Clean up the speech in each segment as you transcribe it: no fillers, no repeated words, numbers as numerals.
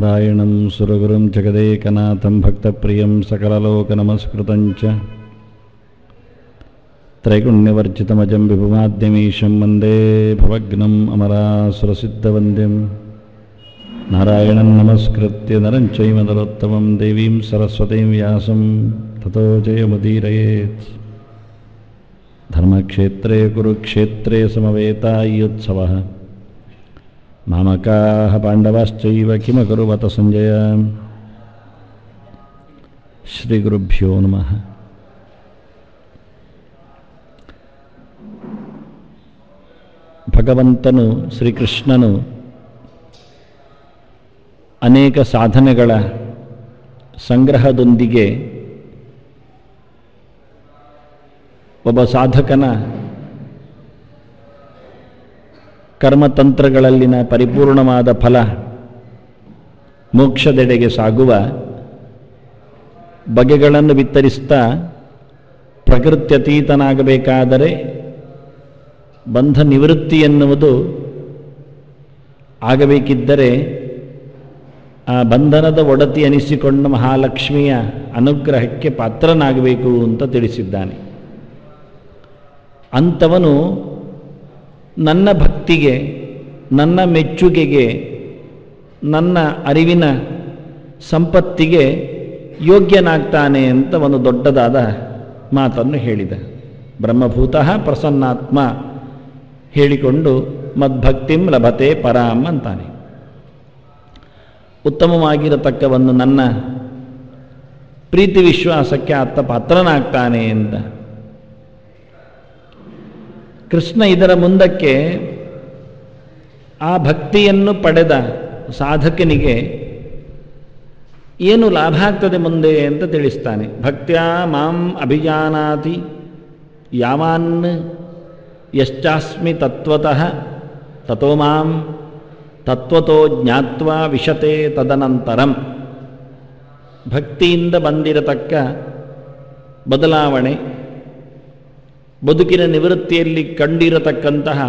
ನಾರಾಯಣಂ ಸುರಗುರುಂ ಜಗದೇಕನಾಥಂ ಭಕ್ತಪ್ರಿಯಂ ಸಕಲಲೋಕನಮಸ್ಕೃತಂಚ ತ್ರೈಗುಣ್ಯವರ್ಜಿತಮಜಂ ವಿಭುಮಾದ್ಯಮೀಶಂ ವಂದೇ ಭವಗ್ನಂ ಅಮರಾಸುರಸಿದ್ಧವಂದ್ಯಂ ನಾರಾಯಣಂ ನಮಸ್ಕೃತ್ಯ ನರಂ ಚೈವ ನರೋತ್ತಮಂ ದೇವೀಂ ಸರಸ್ವತೀಂ ವ್ಯಾಸಂ ತತೋ ಜಯಮುದೀರಯೇತ್. ಧರ್ಮಕ್ಷೇತ್ರೇ ಕುರುಕ್ಷೇತ್ರೇ ಸಮವೇತಾಯುತ್ಸವಃ ಮಾಮಕಾಃ ಪಾಂಡವಾಶ್ಚೈವ ಕಿಮಕುರ್ವತ ಸಂಜಯ. ಶ್ರೀ ಗುರುಭ್ಯೋ ನಮಃ. ಭಗವಂತನು ಶ್ರೀಕೃಷ್ಣನು ಅನೇಕ ಸಾಧನೆಗಳ ಸಂಗ್ರಹದೊಂದಿಗೆ ಒಬ್ಬ ಸಾಧಕನ ಕರ್ಮತಂತ್ರಗಳಲ್ಲಿನ ಪರಿಪೂರ್ಣವಾದ ಫಲ ಮೋಕ್ಷದೆಡೆಗೆ ಸಾಗುವ ಬಗೆಗಳನ್ನು ವಿತ್ತರಿಸ್ತಾ ಪ್ರಕೃತ್ಯತೀತನಾಗಬೇಕಾದರೆ ಬಂಧ ನಿವೃತ್ತಿ ಎನ್ನುವುದು ಆಗಬೇಕಿದ್ದರೆ ಆ ಬಂಧನದ ಒಡತಿ ಅನಿಸಿಕೊಂಡ ಮಹಾಲಕ್ಷ್ಮಿಯ ಅನುಗ್ರಹಕ್ಕೆ ಪಾತ್ರನಾಗಬೇಕು ಅಂತ ತಿಳಿಸಿದ್ದಾನೆ. ಅಂಥವನು ನನ್ನ ಭಕ್ತಿಗೆ, ನನ್ನ ಮೆಚ್ಚುಗೆಗೆ, ನನ್ನ ಅರಿವಿನ ಸಂಪತ್ತಿಗೆ ಯೋಗ್ಯನಾಗ್ತಾನೆ ಅಂತ ಒಂದು ದೊಡ್ಡದಾದ ಮಾತನ್ನು ಹೇಳಿದ. ಬ್ರಹ್ಮಭೂತಃ ಪ್ರಸನ್ನಾತ್ಮ ಹೇಳಿಕೊಂಡು ಮದ್ಭಕ್ತಿಂ ಲಭತೆ ಪರಾಂ ಅಂತಾನೆ. ಉತ್ತಮವಾಗಿರತಕ್ಕವನ್ನು ನನ್ನ ಪ್ರೀತಿ ವಿಶ್ವಾಸಕ್ಕೆ ಆತ ಪಾತ್ರನಾಗ್ತಾನೆ ಅಂತ. ಕೃಷ್ಣ ಇದರ ಮುಂದಕ್ಕೆ ಆ ಭಕ್ತಿಯನ್ನು ಪಡೆದ ಸಾಧಕನಿಗೆ ಏನು ಲಾಭ ಆಗ್ತದೆ ಮುಂದೆ ಅಂತ ತಿಳಿಸ್ತಾನೆ. ಭಕ್ತ್ಯಾ ಮಾಂ ಅಭಿಜಾನಾತಿ ಯಾವಾನ್ ಯಶ್ಚಾಸ್ಮಿ ತತ್ವತಃ ತತೋ ಮಾಂ ತತ್ವತೋ ಜ್ಞಾತ್ವಾ ವಿಶತೆ ತದನಂತರಂ. ಭಕ್ತಿಯಿಂದ ಬಂದಿರತಕ್ಕ ಬದಲಾವಣೆ, ಬದುಕಿನ ನಿವೃತ್ತಿಯಲ್ಲಿ ಕಂಡಿರತಕ್ಕಂತಹ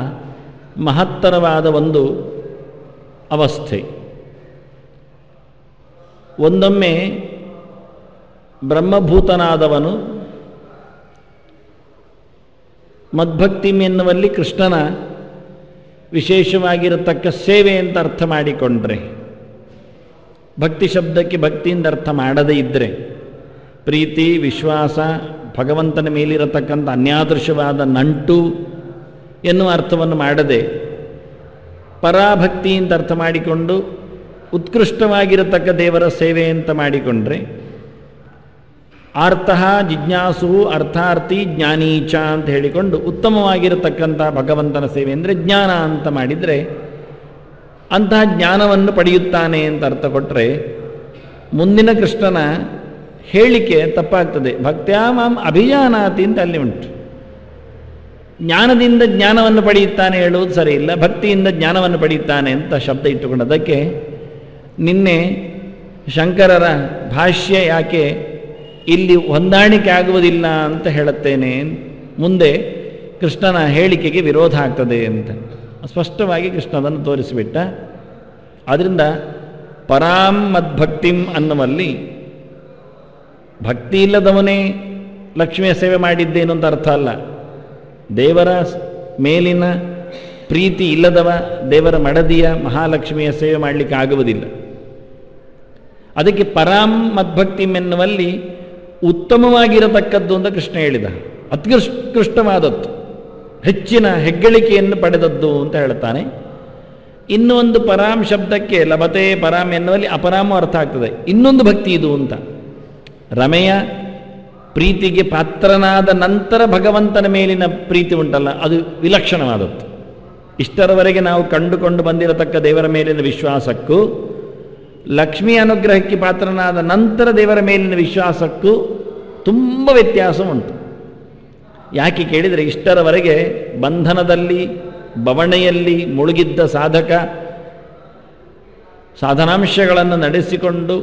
ಮಹತ್ತರವಾದ ಒಂದು ಅವಸ್ಥೆ. ಒಂದೊಮ್ಮೆ ಬ್ರಹ್ಮಭೂತನಾದವನು ಮದ್ಭಕ್ತಿ ಎನ್ನುವಲ್ಲಿ ಕೃಷ್ಣನ ವಿಶೇಷವಾಗಿರತಕ್ಕ ಸೇವೆ ಅಂತ ಅರ್ಥ ಮಾಡಿಕೊಂಡ್ರೆ, ಭಕ್ತಿ ಶಬ್ದಕ್ಕೆ ಭಕ್ತಿಯಿಂದ ಅರ್ಥ ಮಾಡದೇ ಇದ್ದರೆ, ಪ್ರೀತಿ ವಿಶ್ವಾಸ ಭಗವಂತನ ಮೇಲಿರತಕ್ಕಂಥ ಅನ್ಯಾದೃಶವಾದ ನಂಟು ಎನ್ನುವ ಅರ್ಥವನ್ನು ಮಾಡದೆ ಪರಾಭಕ್ತಿ ಅಂತ ಅರ್ಥ ಮಾಡಿಕೊಂಡು ಉತ್ಕೃಷ್ಟವಾಗಿರತಕ್ಕ ದೇವರ ಸೇವೆ ಅಂತ ಮಾಡಿಕೊಂಡ್ರೆ, ಆರ್ತಃ ಜಿಜ್ಞಾಸು ಅರ್ಥಾರ್ಥಿ ಜ್ಞಾನೀಚ ಅಂತ ಹೇಳಿಕೊಂಡು ಉತ್ತಮವಾಗಿರತಕ್ಕಂಥ ಭಗವಂತನ ಸೇವೆ ಅಂದರೆ ಜ್ಞಾನ ಅಂತ ಮಾಡಿದರೆ ಅಂತಹ ಜ್ಞಾನವನ್ನು ಪಡೆಯುತ್ತಾನೆ ಅಂತ ಅರ್ಥ ಕೊಟ್ಟರೆ, ಮುಂದಿನ ಕೃಷ್ಣನ ಹೇಳಿಕೆ ತಪ್ಪಾಗ್ತದೆ. ಭಕ್ತ್ಯಾ ಮಾಂ ಅಭಿಜಾನಾತಿ ಅಂತ ಅಲ್ಲಿ ಉಂಟು. ಜ್ಞಾನದಿಂದ ಜ್ಞಾನವನ್ನು ಪಡೆಯುತ್ತಾನೆ ಹೇಳುವುದು ಸರಿ ಇಲ್ಲ, ಭಕ್ತಿಯಿಂದ ಜ್ಞಾನವನ್ನು ಪಡೆಯುತ್ತಾನೆ ಅಂತ ಶಬ್ದ ಇಟ್ಟುಕೊಂಡದಕ್ಕೆ ನಿನ್ನೆ ಶಂಕರರ ಭಾಷ್ಯ ಯಾಕೆ ಇಲ್ಲಿ ಹೊಂದಾಣಿಕೆ ಆಗುವುದಿಲ್ಲ ಅಂತ ಹೇಳುತ್ತೇನೆ. ಮುಂದೆ ಕೃಷ್ಣನ ಹೇಳಿಕೆಗೆ ವಿರೋಧ ಆಗ್ತದೆ ಅಂತ ಸ್ಪಷ್ಟವಾಗಿ ಕೃಷ್ಣನನ್ನು ತೋರಿಸಿಬಿಟ್ಟ. ಆದ್ದರಿಂದ ಪರಾಂ ಮದ್ಭಕ್ತಿಂ ಅನ್ನುವಲ್ಲಿ ಭಕ್ತಿ ಇಲ್ಲದವನೇ ಲಕ್ಷ್ಮಿಯ ಸೇವೆ ಮಾಡಿದ್ದೇನು ಅಂತ ಅರ್ಥ ಅಲ್ಲ. ದೇವರ ಮೇಲಿನ ಪ್ರೀತಿ ಇಲ್ಲದವ ದೇವರ ಮಡದಿಯ ಮಹಾಲಕ್ಷ್ಮಿಯ ಸೇವೆ ಮಾಡಲಿಕ್ಕೆ ಆಗುವುದಿಲ್ಲ. ಅದಕ್ಕೆ ಪರಾಂ ಮದ್ಭಕ್ತಿಂ ಎನ್ನುವಲ್ಲಿ ಉತ್ತಮವಾಗಿರತಕ್ಕದ್ದು ಅಂತ ಕೃಷ್ಣ ಹೇಳಿದ. ಅತ್ಯುತ್ಕೃಷ್ಟವಾದದ್ದು, ಹೆಚ್ಚಿನ ಹೆಗ್ಗಳಿಕೆಯನ್ನು ಪಡೆದದ್ದು ಅಂತ ಹೇಳ್ತಾನೆ. ಇನ್ನೂ ಒಂದು ಪರಾಂ ಶಬ್ದಕ್ಕೆ ಲಭತೆ ಪರಾಂ ಎನ್ನುವಲ್ಲಿ ಅಪರಾಮ ಅರ್ಥ ಆಗ್ತದೆ. ಇನ್ನೊಂದು ಭಕ್ತಿ ಇದು ಅಂತ. ರಮೆಯ ಪ್ರೀತಿಗೆ ಪಾತ್ರನಾದ ನಂತರ ಭಗವಂತನ ಮೇಲಿನ ಪ್ರೀತಿ ಉಂಟಲ್ಲ, ಅದು ವಿಲಕ್ಷಣವಾದದ್ದು. ಇಷ್ಟರವರೆಗೆ ನಾವು ಕಂಡುಕೊಂಡು ಬಂದಿರತಕ್ಕ ದೇವರ ಮೇಲಿನ ವಿಶ್ವಾಸಕ್ಕೂ ಲಕ್ಷ್ಮೀ ಅನುಗ್ರಹಕ್ಕೆ ಪಾತ್ರನಾದ ನಂತರ ದೇವರ ಮೇಲಿನ ವಿಶ್ವಾಸಕ್ಕೂ ತುಂಬ ವ್ಯತ್ಯಾಸ ಉಂಟು. ಯಾಕೆ ಕೇಳಿದರೆ, ಇಷ್ಟರವರೆಗೆ ಬಂಧನದಲ್ಲಿ ಬವಣೆಯಲ್ಲಿ ಮುಳುಗಿದ್ದ ಸಾಧಕ ಸಾಧನಾಂಶಗಳನ್ನು ನಡೆಸಿಕೊಂಡು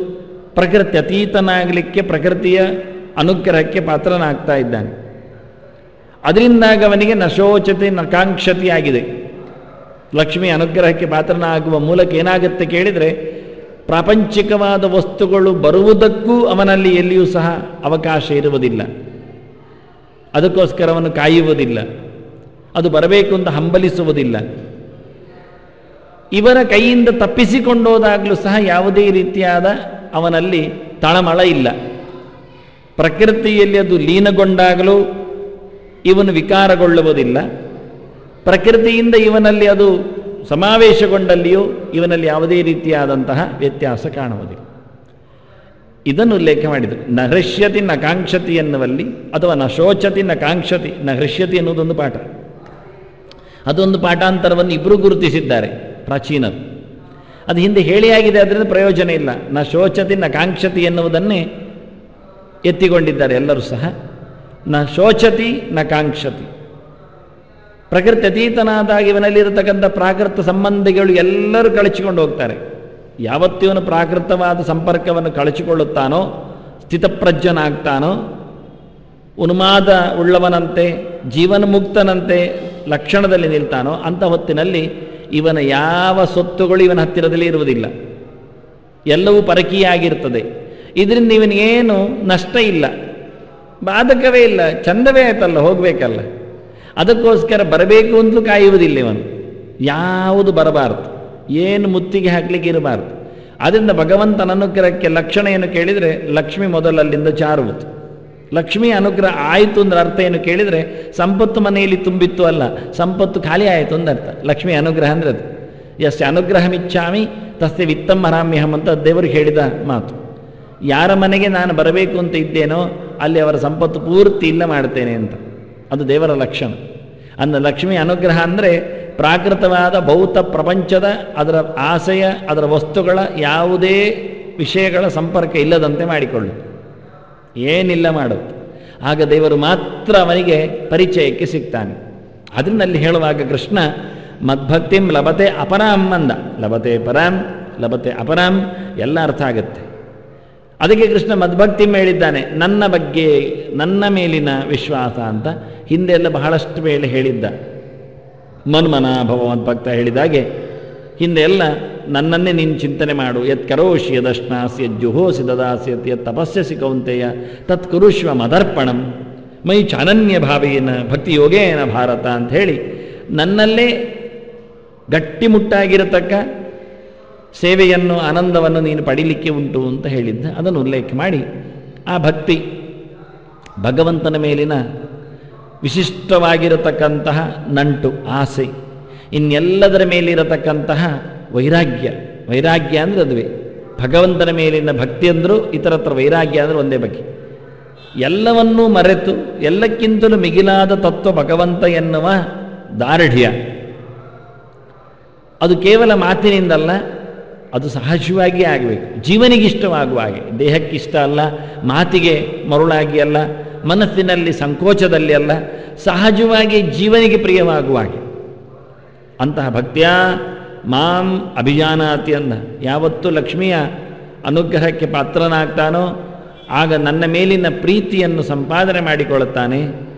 ಪ್ರಕೃತಿ ಅತೀತನಾಗಲಿಕ್ಕೆ ಪ್ರಕೃತಿಯ ಅನುಗ್ರಹಕ್ಕೆ ಪಾತ್ರನಾಗ್ತಾ ಇದ್ದಾನೆ. ಅದರಿಂದಾಗ ಅವನಿಗೆ ನಶೋಚತೆ ನಕಾಂಕ್ಷತಿ ಆಗಿದೆ. ಲಕ್ಷ್ಮಿ ಅನುಗ್ರಹಕ್ಕೆ ಪಾತ್ರನಾಗುವ ಮೂಲಕ ಏನಾಗುತ್ತೆ ಕೇಳಿದರೆ ಪ್ರಾಪಂಚಿಕವಾದ ವಸ್ತುಗಳು ಬರುವುದಕ್ಕೂ ಅವನಲ್ಲಿ ಎಲ್ಲಿಯೂ ಸಹ ಅವಕಾಶ ಇರುವುದಿಲ್ಲ. ಅದಕ್ಕೋಸ್ಕರ ಅವನು ಕಾಯುವುದಿಲ್ಲ, ಅದು ಬರಬೇಕು ಅಂತ ಹಂಬಲಿಸುವುದಿಲ್ಲ. ಇವರ ಕೈಯಿಂದ ತಪ್ಪಿಸಿಕೊಂಡೋದಾಗಲೂ ಸಹ ಯಾವುದೇ ರೀತಿಯಾದ ಅವನಲ್ಲಿ ತಳಮಳ ಇಲ್ಲ. ಪ್ರಕೃತಿಯಲ್ಲಿ ಅದು ಲೀನಗೊಂಡಾಗಲೂ ಇವನು ವಿಕಾರಗೊಳ್ಳುವುದಿಲ್ಲ. ಪ್ರಕೃತಿಯಿಂದ ಇವನಲ್ಲಿ ಅದು ಸಮಾವೇಶಗೊಂಡಲ್ಲಿಯೂ ಇವನಲ್ಲಿ ಯಾವುದೇ ರೀತಿಯಾದಂತಹ ವ್ಯತ್ಯಾಸ ಕಾಣುವುದಿಲ್ಲ. ಇದನ್ನು ಉಲ್ಲೇಖ ಮಾಡಿದರು. ನ ಹೃಷ್ಯತಿ ನ ಕಾಂಕ್ಷತಿ ಎನ್ನುವಲ್ಲಿ, ಅಥವಾ ನ ಶೋಚತಿ ನ ಕಾಂಕ್ಷತಿ. ನ ಹೃಷ್ಯತಿ ಎನ್ನುವುದೊಂದು ಪಾಠ, ಅದೊಂದು ಪಾಠಾಂತರವನ್ನು ಇಬ್ಬರು ಗುರುತಿಸಿದ್ದಾರೆ ಪ್ರಾಚೀನರು. ಅದು ಹಿಂದೆ ಹೇಳಿಯಾಗಿದೆ, ಅದರಿಂದ ಪ್ರಯೋಜನ ಇಲ್ಲ. ನ ಶೋಚತಿ ನ ಕಾಂಕ್ಷತಿ ಎನ್ನುವುದನ್ನೇ ಎತ್ತಿಕೊಂಡಿದ್ದಾರೆ ಎಲ್ಲರೂ ಸಹ. ನ ಶೋಚತಿ ನ ಕಾಂಕ್ಷತಿ. ಪ್ರಕೃತಿ ಅತೀತನಾದಾಗ ಇವನಲ್ಲಿರತಕ್ಕಂಥ ಪ್ರಾಕೃತ ಸಂಬಂಧಿಗಳು ಎಲ್ಲರೂ ಕಳಚಿಕೊಂಡು ಹೋಗ್ತಾರೆ. ಯಾವತ್ತೂ ಇವನು ಪ್ರಾಕೃತವಾದ ಸಂಪರ್ಕವನ್ನು ಕಳಚಿಕೊಳ್ಳುತ್ತಾನೋ, ಸ್ಥಿತಪ್ರಜ್ಞನಾಗ್ತಾನೋ, ಉನ್ಮಾದ ಉಳ್ಳವನಂತೆ, ಜೀವನ್ಮುಕ್ತನಂತೆ ಲಕ್ಷಣದಲ್ಲಿ ನಿಲ್ತಾನೋ, ಅಂಥ ಹೊತ್ತಿನಲ್ಲಿ ಇವನ ಯಾವ ಸೊತ್ತುಗಳು ಇವನ ಹತ್ತಿರದಲ್ಲಿ ಇರುವುದಿಲ್ಲ. ಎಲ್ಲವೂ ಪರಕೀಯಾಗಿರ್ತದೆ. ಇದರಿಂದ ಇವನಿಗೇನು ನಷ್ಟ ಇಲ್ಲ, ಬಾಧಕವೇ ಇಲ್ಲ, ಚಂದವೇ ಆಯ್ತಲ್ಲ, ಹೋಗಬೇಕಲ್ಲ. ಅದಕ್ಕೋಸ್ಕರ ಬರಬೇಕು ಅಂತಲೂ ಕಾಯುವುದಿಲ್ಲ ಇವನು. ಯಾವುದು ಬರಬಾರದು, ಏನು ಮುತ್ತಿಗೆ ಹಾಕಲಿಕ್ಕೆ ಇರಬಾರ್ದು. ಆದ್ದರಿಂದ ಭಗವಂತನ ಅನುಗ್ರಹಕ್ಕೆ ಲಕ್ಷಣ ಏನು ಕೇಳಿದರೆ, ಲಕ್ಷ್ಮಿ ಮೊದಲಲ್ಲಿಂದ ಜಾರುವುದು. ಲಕ್ಷ್ಮಿ ಅನುಗ್ರಹ ಆಯಿತು ಅಂದ್ರೆ ಅರ್ಥ ಏನು ಕೇಳಿದರೆ, ಸಂಪತ್ತು ಮನೆಯಲ್ಲಿ ತುಂಬಿತ್ತು ಅಲ್ಲ, ಸಂಪತ್ತು ಖಾಲಿ ಆಯಿತು ಅಂತ ಅರ್ಥ. ಲಕ್ಷ್ಮಿ ಅನುಗ್ರಹ ಅಂದರೆ ಅದು. ಯಸ್ಯ ಅನುಗ್ರಹಮಿಚ್ಛಾಮಿ ತಸ್ಯ ವಿತ್ತಂ ಹರಾಮ್ಯಹಂ ಅಂತ ದೇವರಿಗೆ ಹೇಳಿದ ಮಾತು. ಯಾರ ಮನೆಗೆ ನಾನು ಬರಬೇಕು ಅಂತ ಇದ್ದೇನೋ ಅಲ್ಲಿ ಅವರ ಸಂಪತ್ತು ಪೂರ್ತಿ ಇಲ್ಲ ಮಾಡ್ತೇನೆ ಅಂತ. ಅದು ದೇವರ ಲಕ್ಷಣ. ಅಂದ ಲಕ್ಷ್ಮಿ ಅನುಗ್ರಹ ಅಂದರೆ ಪ್ರಾಕೃತವಾದ ಭೌತ ಪ್ರಪಂಚದ ಅದರ ಆಸೆಯ, ಅದರ ವಸ್ತುಗಳ ಯಾವುದೇ ವಿಷಯಗಳ ಸಂಪರ್ಕ ಇಲ್ಲದಂತೆ ಮಾಡಿಕೊಳ್ಳು, ಏನಿಲ್ಲ ಮಾಡುತ್ತೆ. ಆಗ ದೇವರು ಮಾತ್ರ ಅವನಿಗೆ ಪರಿಚಯಕ್ಕೆ ಸಿಗ್ತಾನೆ. ಅದನ್ನಲ್ಲಿ ಹೇಳುವಾಗ ಕೃಷ್ಣ ಮದ್ಭಕ್ತಿಂ ಲಭತೆ ಅಪರಾಂ ಅಂದ. ಲಭತೆ ಪರಾಂ, ಲಭತೆ ಅಪರಾಂ ಎಲ್ಲ ಅರ್ಥ ಆಗುತ್ತೆ. ಅದಕ್ಕೆ ಕೃಷ್ಣ ಮದ್ಭಕ್ತಿ ಹೇಳಿದ್ದಾನೆ, ನನ್ನ ಬಗ್ಗೆ, ನನ್ನ ಮೇಲಿನ ವಿಶ್ವಾಸ ಅಂತ. ಹಿಂದೆ ಎಲ್ಲ ಬಹಳಷ್ಟು ವೇಳೆ ಹೇಳಿದ್ದ. ಮನ್ಮನ ಭಗವದ್ಭಕ್ತ ಹೇಳಿದಾಗೆ ಹಿಂದೆ ಎಲ್ಲ ನನ್ನನ್ನೇ ನೀನು ಚಿಂತನೆ ಮಾಡು. ಯತ್ ಕರೋಷಿ ಯದಶ್ನಾಸಿ ಯಜ್ಜುಹೋಸಿ ದದಾಸಿ ಯತ್ ತಪಸ್ಯಸಿ ಕೌಂತೆಯ ತತ್ ಕುರುಶ್ವ ಮದರ್ಪಣಂ ಮೈ ಚಾನನ್ಯ ಭಾವೇನ ಭಕ್ತಿ ಯೋಗೇನ ಭಾರತ ಅಂತ ಹೇಳಿ ನನ್ನಲ್ಲೇ ಗಟ್ಟಿಮುಟ್ಟಾಗಿರತಕ್ಕ ಸೇವೆಯನ್ನು, ಆನಂದವನ್ನು ನೀನು ಪಡೀಲಿಕ್ಕೆ ಉಂಟು ಅಂತ ಹೇಳಿದ್ದ. ಅದನ್ನು ಉಲ್ಲೇಖ ಮಾಡಿ ಆ ಭಕ್ತಿ, ಭಗವಂತನ ಮೇಲಿನ ವಿಶಿಷ್ಟವಾಗಿರತಕ್ಕಂತಹ ನಂಟು, ಆಸೆ, ಇನ್ನೆಲ್ಲದರ ಮೇಲಿರತಕ್ಕಂತಹ ವೈರಾಗ್ಯ. ವೈರಾಗ್ಯ ಅಂದರೆ ಅದುವೇ ಭಗವಂತನ ಮೇಲಿನ ಭಕ್ತಿ ಅಂದರೂ, ಇತರತ್ರ ವೈರಾಗ್ಯ ಅಂದರೆ ಒಂದೇ ಬಗ್ಗೆ. ಎಲ್ಲವನ್ನೂ ಮರೆತು ಎಲ್ಲಕ್ಕಿಂತಲೂ ಮಿಗಿಲಾದ ತತ್ವ ಭಗವಂತ ಎನ್ನುವ ದಾರ್ಢ್ಯ. ಅದು ಕೇವಲ ಮಾತಿನಿಂದಲ್ಲ, ಅದು ಸಹಜವಾಗಿ ಆಗಬೇಕು, ಜೀವನಿಗಿಷ್ಟವಾಗುವ ಹಾಗೆ. ದೇಹಕ್ಕಿಷ್ಟ ಅಲ್ಲ, ಮಾತಿಗೆ ಮರುಳಾಗಿ ಅಲ್ಲ, ಮನಸ್ಸಿನಲ್ಲಿ ಸಂಕೋಚದಲ್ಲಿ ಅಲ್ಲ, ಸಹಜವಾಗಿ ಜೀವನಿಗೆ ಪ್ರಿಯವಾಗುವ ಹಾಗೆ. ಅಂತಹ ಭಕ್ತಿಯ ಮಾಂ ಅಭಿಜಾನಾತಿ ಅಂದ. ಯಾವತ್ತು ಲಕ್ಷ್ಮಿಯ ಅನುಗ್ರಹಕ್ಕೆ ಪಾತ್ರನಾಗ್ತಾನೋ ಆಗ ನನ್ನ ಮೇಲಿನ ಪ್ರೀತಿಯನ್ನು ಸಂಪಾದನೆ ಮಾಡಿಕೊಳ್ಳುತ್ತಾನೆ.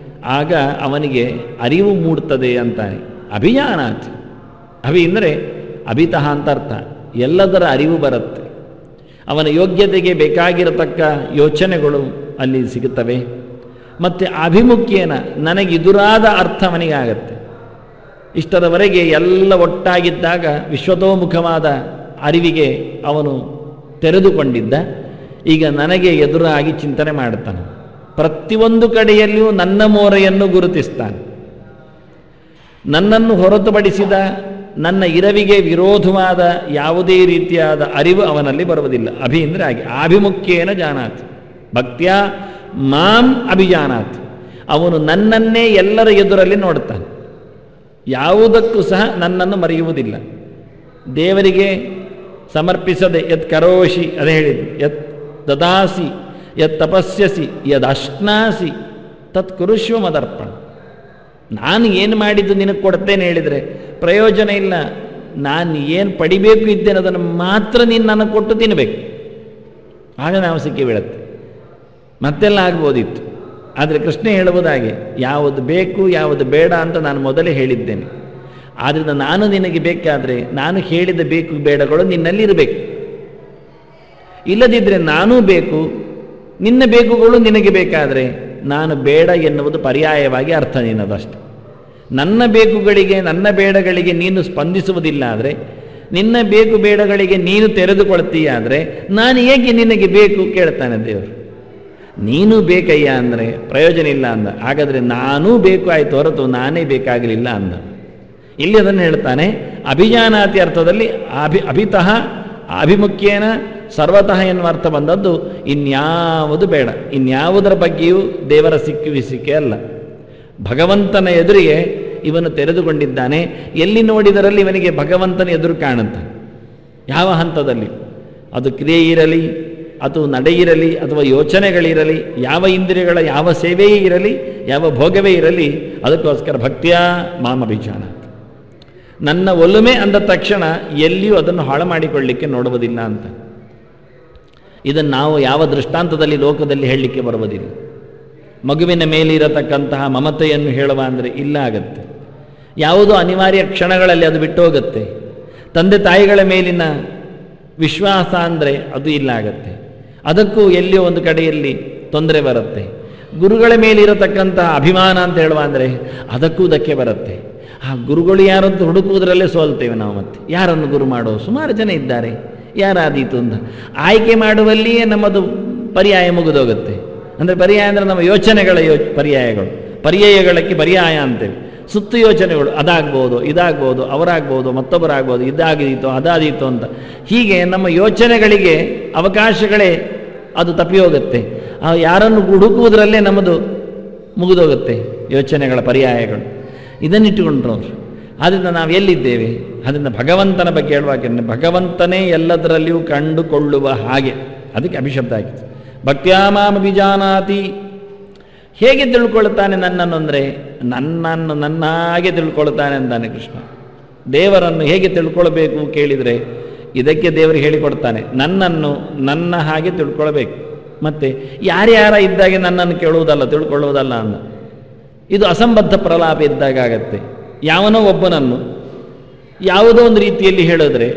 ಆಗ ಅವನಿಗೆ ಅರಿವು ಮೂಡ್ತದೆ ಅಂತಾನೆ. ಅಭಿಜಾನಾತಿ, ಅಭಿ ಅಂದರೆ ಅಭಿತಃ ಅಂತ ಅರ್ಥ. ಎಲ್ಲದರ ಅರಿವು ಬರುತ್ತೆ. ಅವನ ಯೋಗ್ಯತೆಗೆ ಬೇಕಾಗಿರತಕ್ಕ ಯೋಚನೆಗಳು ಅಲ್ಲಿ ಸಿಗುತ್ತವೆ. ಮತ್ತು ಅಭಿಮುಖ್ಯೇನ ನನಗಿದುರಾದ ಅರ್ಥ ಅವನಿಗಾಗತ್ತೆ. ಇಷ್ಟರವರೆಗೆ ಎಲ್ಲ ಒಟ್ಟಾಗಿದ್ದಾಗ ವಿಶ್ವತೋಮುಖವಾದ ಅರಿವಿಗೆ ಅವನು ತೆರೆದುಕೊಂಡಿದ್ದ. ಈಗ ನನಗೆ ಎದುರಾಗಿ ಚಿಂತನೆ ಮಾಡುತ್ತಾನೆ. ಪ್ರತಿಯೊಂದು ಕಡೆಯಲ್ಲಿಯೂ ನನ್ನ ಮೋರೆಯನ್ನು ಗುರುತಿಸ್ತಾನೆ. ನನ್ನನ್ನು ಹೊರತುಪಡಿಸಿದ ನನ್ನ ಇರವಿಗೆ ವಿರೋಧವಾದ ಯಾವುದೇ ರೀತಿಯಾದ ಅರಿವು ಅವನಲ್ಲಿ ಬರುವುದಿಲ್ಲ. ಅಭಿ ಅಂದರೆ ಹಾಗೆ. ಆಭಿಮುಖ್ಯೇನ ಜಾನಾತಿ ಭಕ್ತಿಯ ಮಾಂ ಅಭಿಜಾನಾತಿ. ಅವನು ನನ್ನನ್ನೇ ಎಲ್ಲರ ಎದುರಲ್ಲಿ ನೋಡುತ್ತಾನೆ. ಯಾವುದಕ್ಕೂ ಸಹ ನನ್ನನ್ನು ಮರೆಯುವುದಿಲ್ಲ. ದೇವರಿಗೆ ಸಮರ್ಪಿಸದೆ ಯತ್ ಕರೋಷಿ, ಅದೇ ಹೇಳಿದ್ದು, ಯತ್ ದದಾಸಿ ಯತ್ ತಪಸ್ಯಸಿ ಯದಶ್ನಾಸಿ ತತ್ ಕುರುಶ್ವ ಮದರ್ಪಣ. ನಾನು ಏನು ಮಾಡಿದ್ದು ನಿನಗೆ ಕೊಡ್ತೇನೆ ಹೇಳಿದರೆ ಪ್ರಯೋಜನ ಇಲ್ಲ. ನಾನು ಏನು ಪಡಿಬೇಕು ಇದ್ದೇನೆ ಅದನ್ನು ಮಾತ್ರ ನೀನು ನನಗೆ ಕೊಟ್ಟು ತಿನ್ನಬೇಕು. ಆಗ ನಾವು ಸಿಕ್ಕಿ ಬೀಳುತ್ತೆ. ಮತ್ತೆಲ್ಲ ಆಗ್ಬೋದಿತ್ತು. ಆದರೆ ಕೃಷ್ಣ ಹೇಳುವುದಾಗೆ ಯಾವುದು ಬೇಕು ಯಾವುದು ಬೇಡ ಅಂತ ನಾನು ಮೊದಲೇ ಹೇಳಿದ್ದೇನೆ. ಆದ್ದರಿಂದ ನಾನು ನಿನಗೆ ಬೇಕಾದರೆ ನಾನು ಹೇಳಿದ ಬೇಕು ಬೇಡಗಳು ನಿನ್ನಲ್ಲಿರಬೇಕು. ಇಲ್ಲದಿದ್ದರೆ ನಾನೂ ಬೇಕು, ನಿನ್ನ ಬೇಕುಗಳು ನಿನಗೆ ಬೇಕಾದರೆ ನಾನು ಬೇಡ ಎನ್ನುವುದು ಪರ್ಯಾಯವಾಗಿ ಅರ್ಥ ನಿನ್ನದಷ್ಟೆ. ನನ್ನ ಬೇಕುಗಳಿಗೆ ನನ್ನ ಬೇಡಗಳಿಗೆ ನೀನು ಸ್ಪಂದಿಸುವುದಿಲ್ಲ ಆದರೆ, ನಿನ್ನ ಬೇಕು ಬೇಡಗಳಿಗೆ ನೀನು ತೆರೆದುಕೊಳ್ತೀಯಾದರೆ ನಾನು ಹೇಗೆ ನಿನಗೆ ಬೇಕು ಕೇಳ್ತಾನೆ ದೇವರು. ನೀನು ಬೇಕಯ್ಯ ಅಂದರೆ ಪ್ರಯೋಜನ ಇಲ್ಲ ಅಂದ. ಹಾಗಾದರೆ ನಾನೂ ಬೇಕು ಆಯಿತು ಹೊರತು ನಾನೇ ಬೇಕಾಗಲಿಲ್ಲ ಅಂದ. ಇಲ್ಲಿ ಅದನ್ನು ಹೇಳ್ತಾನೆ. ಅಭಿಜಾನಾತಿ ಅರ್ಥದಲ್ಲಿ ಅಭಿತಃ ಅಭಿಮುಖ್ಯೇನ ಸರ್ವತಃ ಎನ್ನುವ ಅರ್ಥ ಬಂದದ್ದು. ಇನ್ಯಾವುದು ಬೇಡ, ಇನ್ಯಾವುದರ ಬಗ್ಗೆಯೂ ದೇವರ ಸಿಕ್ಕುವಿಸಿಕೆ ಅಲ್ಲ. ಭಗವಂತನ ಎದುರಿಗೆ ಇವನು ತೆರೆದುಕೊಂಡಿದ್ದಾನೆ. ಎಲ್ಲಿ ನೋಡಿದರಲ್ಲಿ ಇವನಿಗೆ ಭಗವಂತನ ಎದುರು ಕಾಣುತ್ತೆ. ಯಾವ ಹಂತದಲ್ಲಿ, ಅದು ಕ್ರಿಯೆ ಇರಲಿ, ಅದು ನಡೆಯಿರಲಿ, ಅಥವಾ ಯೋಚನೆಗಳಿರಲಿ, ಯಾವ ಇಂದ್ರಿಯಗಳ ಯಾವ ಸೇವೆಯೇ ಇರಲಿ, ಯಾವ ಭೋಗವೇ ಇರಲಿ, ಅದಕ್ಕೋಸ್ಕರ ಭಕ್ತಿಯ ಮಾಮಭಿಜಾನ. ನನ್ನ ಒಲುಮೆ ಅಂದ ತಕ್ಷಣ ಎಲ್ಲಿಯೂ ಅದನ್ನು ಹಾಳು ಮಾಡಿಕೊಳ್ಳಿಕ್ಕೆ ನೋಡುವುದಿಲ್ಲ ಅಂತ. ಇದನ್ನು ನಾವು ಯಾವ ದೃಷ್ಟಾಂತದಲ್ಲಿ ಲೋಕದಲ್ಲಿ ಹೇಳಲಿಕ್ಕೆ ಬರುವುದಿಲ್ಲ. ಮಗುವಿನ ಮೇಲಿರತಕ್ಕಂತಹ ಮಮತೆಯನ್ನು ಹೇಳುವ ಅಂದರೆ ಇಲ್ಲ ಆಗತ್ತೆ. ಯಾವುದೋ ಅನಿವಾರ್ಯ ಕ್ಷಣಗಳಲ್ಲಿ ಅದು ಬಿಟ್ಟು ಹೋಗುತ್ತೆ. ತಂದೆ ತಾಯಿಗಳ ಮೇಲಿನ ವಿಶ್ವಾಸ ಅಂದರೆ ಅದು ಇಲ್ಲ ಆಗತ್ತೆ. ಅದಕ್ಕೂ ಎಲ್ಲಿಯೋ ಒಂದು ಕಡೆಯಲ್ಲಿ ತೊಂದರೆ ಬರುತ್ತೆ. ಗುರುಗಳ ಮೇಲಿರತಕ್ಕಂತಹ ಅಭಿಮಾನ ಅಂತ ಹೇಳುವ ಅಂದರೆ ಅದಕ್ಕೂ ಧಕ್ಕೆ ಬರುತ್ತೆ. ಆ ಗುರುಗಳು ಯಾರಂತ ಹುಡುಕುವುದರಲ್ಲೇ ಸೋಲ್ತೇವೆ ನಾವು. ಮತ್ತೆ ಯಾರನ್ನು ಗುರು ಮಾಡೋ ಸುಮಾರು ಜನ ಇದ್ದಾರೆ, ಯಾರಾದೀತು ಅಂತ ಆಯ್ಕೆ ಮಾಡುವಲ್ಲಿಯೇ ನಮ್ಮದು ಪರ್ಯಾಯ ಮುಗಿದೋಗುತ್ತೆ. ಅಂದರೆ ಪರ್ಯಾಯ ಅಂದರೆ ನಮ್ಮ ಯೋಚನೆಗಳ ಪರ್ಯಾಯಗಳಕ್ಕೆ ಪರ್ಯಾಯ ಅಂತೇವೆ. ಸುತ್ತು ಯೋಚನೆಗಳು, ಅದಾಗ್ಬೋದು, ಇದಾಗ್ಬೋದು, ಅವರಾಗ್ಬೋದು, ಮತ್ತೊಬ್ಬರಾಗ್ಬೋದು, ಇದಾಗಿದೀತೋ ಅದಾದೀತೋ ಅಂತ. ಹೀಗೆ ನಮ್ಮ ಯೋಚನೆಗಳಿಗೆ ಅವಕಾಶಗಳೇ ಅದು ತಪ್ಪಿ ಹೋಗುತ್ತೆ. ಯಾರನ್ನು ಹುಡುಕುವುದರಲ್ಲೇ ನಮ್ಮದು ಮುಗಿದೋಗುತ್ತೆ ಯೋಚನೆಗಳ ಪರ್ಯಾಯಗಳು. ಇದನ್ನಿಟ್ಟುಕೊಂಡ್ರು ಅವರು. ಆದ್ದರಿಂದ ನಾವು ಎಲ್ಲಿದ್ದೇವೆ? ಅದರಿಂದ ಭಗವಂತನ ಬಗ್ಗೆ ಹೇಳುವಾಗ ಭಗವಂತನೇ ಎಲ್ಲದರಲ್ಲಿಯೂ ಕಂಡುಕೊಳ್ಳುವ ಹಾಗೆ, ಅದಕ್ಕೆ ಅಭಿಶಬ್ದ ಆಗಿದೆ. ಭಕ್ತ್ಯಾಮಾಮಭಿಜಾನಾತಿ. ಹೇಗೆ ತಿಳ್ಕೊಳ್ತಾನೆ ನನ್ನನ್ನು ಅಂದರೆ ನನ್ನನ್ನು ನನ್ನಾಗೆ ತಿಳ್ಕೊಳ್ತಾನೆ ಅಂತಾನೆ ಕೃಷ್ಣ. ದೇವರನ್ನು ಹೇಗೆ ತಿಳ್ಕೊಳ್ಬೇಕು ಕೇಳಿದರೆ ಇದಕ್ಕೆ ದೇವರು ಹೇಳಿಕೊಡ್ತಾನೆ. ನನ್ನನ್ನು ನನ್ನ ಹಾಗೆ ತಿಳ್ಕೊಳ್ಬೇಕು. ಮತ್ತೆ ಯಾರ್ಯಾರ ಇದ್ದಾಗೆ ನನ್ನನ್ನು ಕೇಳುವುದಲ್ಲ, ತಿಳ್ಕೊಳ್ಳುವುದಲ್ಲ ಅಂದ. ಇದು ಅಸಂಬದ್ಧ ಪ್ರಲಾಪ ಇದ್ದಾಗ ಆಗತ್ತೆ. ಯಾವನೋ ಒಬ್ಬನನ್ನು ಯಾವುದೋ ಒಂದು ರೀತಿಯಲ್ಲಿ ಹೇಳಿದ್ರೆ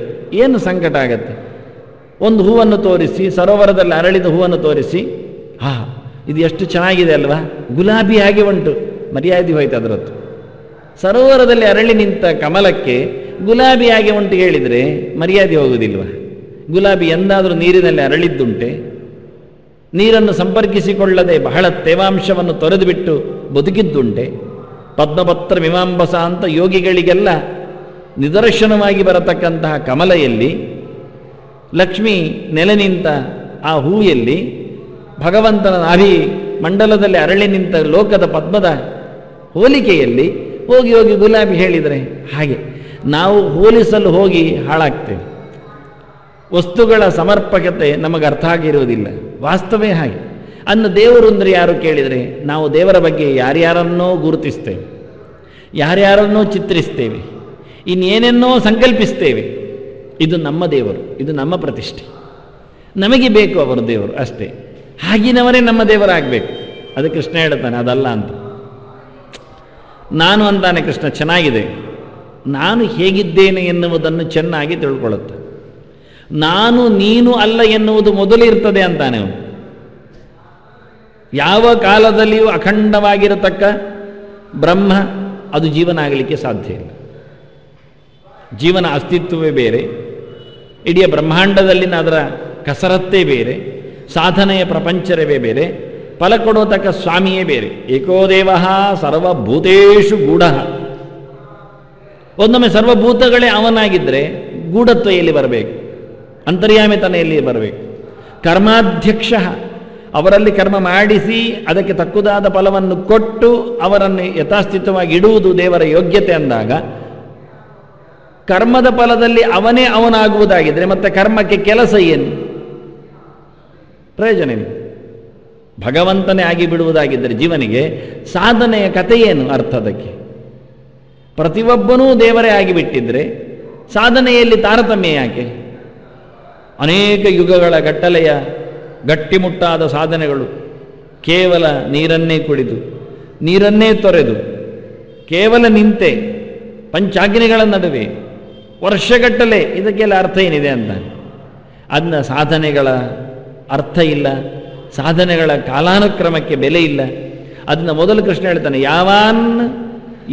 ಏನು ಸಂಕಟ ಆಗತ್ತೆ. ಒಂದು ಹೂವನ್ನು ತೋರಿಸಿ, ಸರೋವರದಲ್ಲಿ ಅರಳಿದ ಹೂವನ್ನು ತೋರಿಸಿ, ಇದು ಎಷ್ಟು ಚೆನ್ನಾಗಿದೆ ಅಲ್ವಾ, ಗುಲಾಬಿ ಹಾಗೆ ಉಂಟು, ಮರ್ಯಾದೆ ಹೋಯ್ತು ಅದರದ್ದು. ಸರೋವರದಲ್ಲಿ ಅರಳಿ ನಿಂತ ಕಮಲಕ್ಕೆ ಗುಲಾಬಿ ಹಾಗೆ ಉಂಟು ಹೇಳಿದರೆ ಮರ್ಯಾದೆ ಹೋಗುವುದಿಲ್ವ? ಗುಲಾಬಿ ಎಂದಾದರೂ ನೀರಿನಲ್ಲಿ ಅರಳಿದ್ದುಂಟೆ? ನೀರನ್ನು ಸಂಪರ್ಕಿಸಿಕೊಳ್ಳದೆ ಬಹಳ ತೇವಾಂಶವನ್ನು ತೊರೆದು ಬಿಟ್ಟು ಬದುಕಿದ್ದುಂಟೆ? ಪದ್ಮಪತ್ರ ಮೀಮಾಂಬಸ ಅಂತ ಯೋಗಿಗಳಿಗೆಲ್ಲ ನಿದರ್ಶನವಾಗಿ ಬರತಕ್ಕಂತಹ ಕಮಲೆಯಲ್ಲಿ, ಲಕ್ಷ್ಮಿ ನೆಲೆ ನಿಂತ ಆ ಹೂಯಲ್ಲಿ, ಭಗವಂತನ ನಾಭಿ ಮಂಡಲದಲ್ಲಿ ಅರಳಿ ನಿಂತ ಲೋಕದ ಪದ್ಮದ ಹೋಲಿಕೆಯಲ್ಲಿ ಹೋಗಿ ಹೋಗಿ ಗುಲಾಬಿ ಹೇಳಿದರೆ ಹಾಗೆ ನಾವು ಹೋಲಿಸಲು ಹೋಗಿ ಹಾಳಾಗ್ತೇವೆ. ವಸ್ತುಗಳ ಸಮರ್ಪಕತೆ ನಮಗೆ ಅರ್ಥ ಆಗಿರುವುದಿಲ್ಲ. ವಾಸ್ತವೇ ಹಾಗೆ. ಅನ್ನು ದೇವರು ಅಂದರೆ ಯಾರು ಕೇಳಿದರೆ ನಾವು ದೇವರ ಬಗ್ಗೆ ಯಾರ್ಯಾರನ್ನೋ ಗುರುತಿಸ್ತೇವೆ, ಯಾರ್ಯಾರನ್ನೋ ಚಿತ್ರಿಸ್ತೇವೆ, ಇನ್ನೇನೆನ್ನೋ ಸಂಕಲ್ಪಿಸ್ತೇವೆ. ಇದು ನಮ್ಮ ದೇವರು, ಇದು ನಮ್ಮ ಪ್ರತಿಷ್ಠೆ, ನಮಗೆ ಬೇಕು ಅವರು ದೇವರು ಅಷ್ಟೇ. ಹಾಗಿನವರೇ ನಮ್ಮ ದೇವರಾಗಬೇಕು. ಅದು ಕೃಷ್ಣ ಹೇಳ್ತಾನೆ, ಅದಲ್ಲ ಅಂತ. ನಾನು ಅಂತಾನೆ ಕೃಷ್ಣ, ಚೆನ್ನಾಗಿದೆ. ನಾನು ಹೇಗಿದ್ದೇನೆ ಎನ್ನುವುದನ್ನು ಚೆನ್ನಾಗಿ ತಿಳ್ಕೊಳ್ಳುತ್ತೆ. ನಾನು ನೀನು ಅಲ್ಲ ಎನ್ನುವುದು ಮೊದಲಿರ್ತದೆ ಅಂತಾನೆ ಅವನು. ಯಾವ ಕಾಲದಲ್ಲಿಯೂ ಅಖಂಡವಾಗಿರತಕ್ಕ ಬ್ರಹ್ಮ ಅದು ಜೀವನ ಆಗಲಿಕ್ಕೆ ಸಾಧ್ಯ ಇಲ್ಲ. ಜೀವನ ಅಸ್ತಿತ್ವವೇ ಬೇರೆ, ಇಡೀ ಬ್ರಹ್ಮಾಂಡದಲ್ಲಿನ ಅದರ ಕಸರತ್ತೇ ಬೇರೆ, ಸಾಧನೆಯ ಪ್ರಪಂಚವೇ ಬೇರೆ, ಫಲ ಕೊಡೋತಕ್ಕ ಸ್ವಾಮಿಯೇ ಬೇರೆ. ಏಕೋದೇವ ಸರ್ವಭೂತೇಷು ಗೂಢ. ಒಂದೊಮ್ಮೆ ಸರ್ವಭೂತಗಳೇ ಅವನಾಗಿದ್ದರೆ ಗೂಢತ್ವ ಎಲ್ಲಿ ಬರಬೇಕು? ಅಂತರ್ಯಾಮಿತನ ಎಲ್ಲಿ ಬರಬೇಕು? ಕರ್ಮಾಧ್ಯಕ್ಷ, ಅವರಲ್ಲಿ ಕರ್ಮ ಮಾಡಿಸಿ ಅದಕ್ಕೆ ತಕ್ಕುದಾದ ಫಲವನ್ನು ಕೊಟ್ಟು ಅವರನ್ನು ಯಥಾಸ್ಥಿತವಾಗಿ ಇಡುವುದು ದೇವರ ಯೋಗ್ಯತೆ ಅಂದಾಗ, ಕರ್ಮದ ಫಲದಲ್ಲಿ ಅವನೇ ಅವನಾಗುವುದಾಗಿದ್ದರೆ ಮತ್ತೆ ಕರ್ಮಕ್ಕೆ ಕೆಲಸ ಏನು? ಪ್ರಯೋಜನವೇ? ಭಗವಂತನೇ ಆಗಿ ಬಿಡುವುದಾಗಿದ್ದರೆ ಜೀವನಿಗೆ ಸಾಧನೆಯ ಕಥೆ ಏನು ಅರ್ಥ? ಅದಕ್ಕೆ ಪ್ರತಿಯೊಬ್ಬನೂ ದೇವರೇ ಆಗಿಬಿಟ್ಟಿದ್ರೆ ಸಾಧನೆಯಲ್ಲಿ ತಾರತಮ್ಯ ಯಾಕೆ? ಅನೇಕ ಯುಗಗಳ ಗಟ್ಟಲೆಯ ಗಟ್ಟಿಮುಟ್ಟಾದ ಸಾಧನೆಗಳು ಕೇವಲ ನೀರನ್ನೇ ಕುಡಿದು, ನೀರನ್ನೇ ತೊರೆದು, ಕೇವಲ ನಿಂತೆ ಪಂಚಾಗ್ನಿಗಳ ನಡುವೆ ವರ್ಷಗಟ್ಟಲೆ, ಇದಕ್ಕೆಲ್ಲ ಅರ್ಥ ಏನಿದೆ ಅಂತ. ಅದನ್ನ ಸಾಧನೆಗಳ ಅರ್ಥ ಇಲ್ಲ, ಸಾಧನೆಗಳ ಕಾಲಾನುಕ್ರಮಕ್ಕೆ ಬೆಲೆ ಇಲ್ಲ. ಅದನ್ನ ಮೊದಲು ಕೃಷ್ಣ ಹೇಳ್ತಾನೆ, ಯಾವಾನ್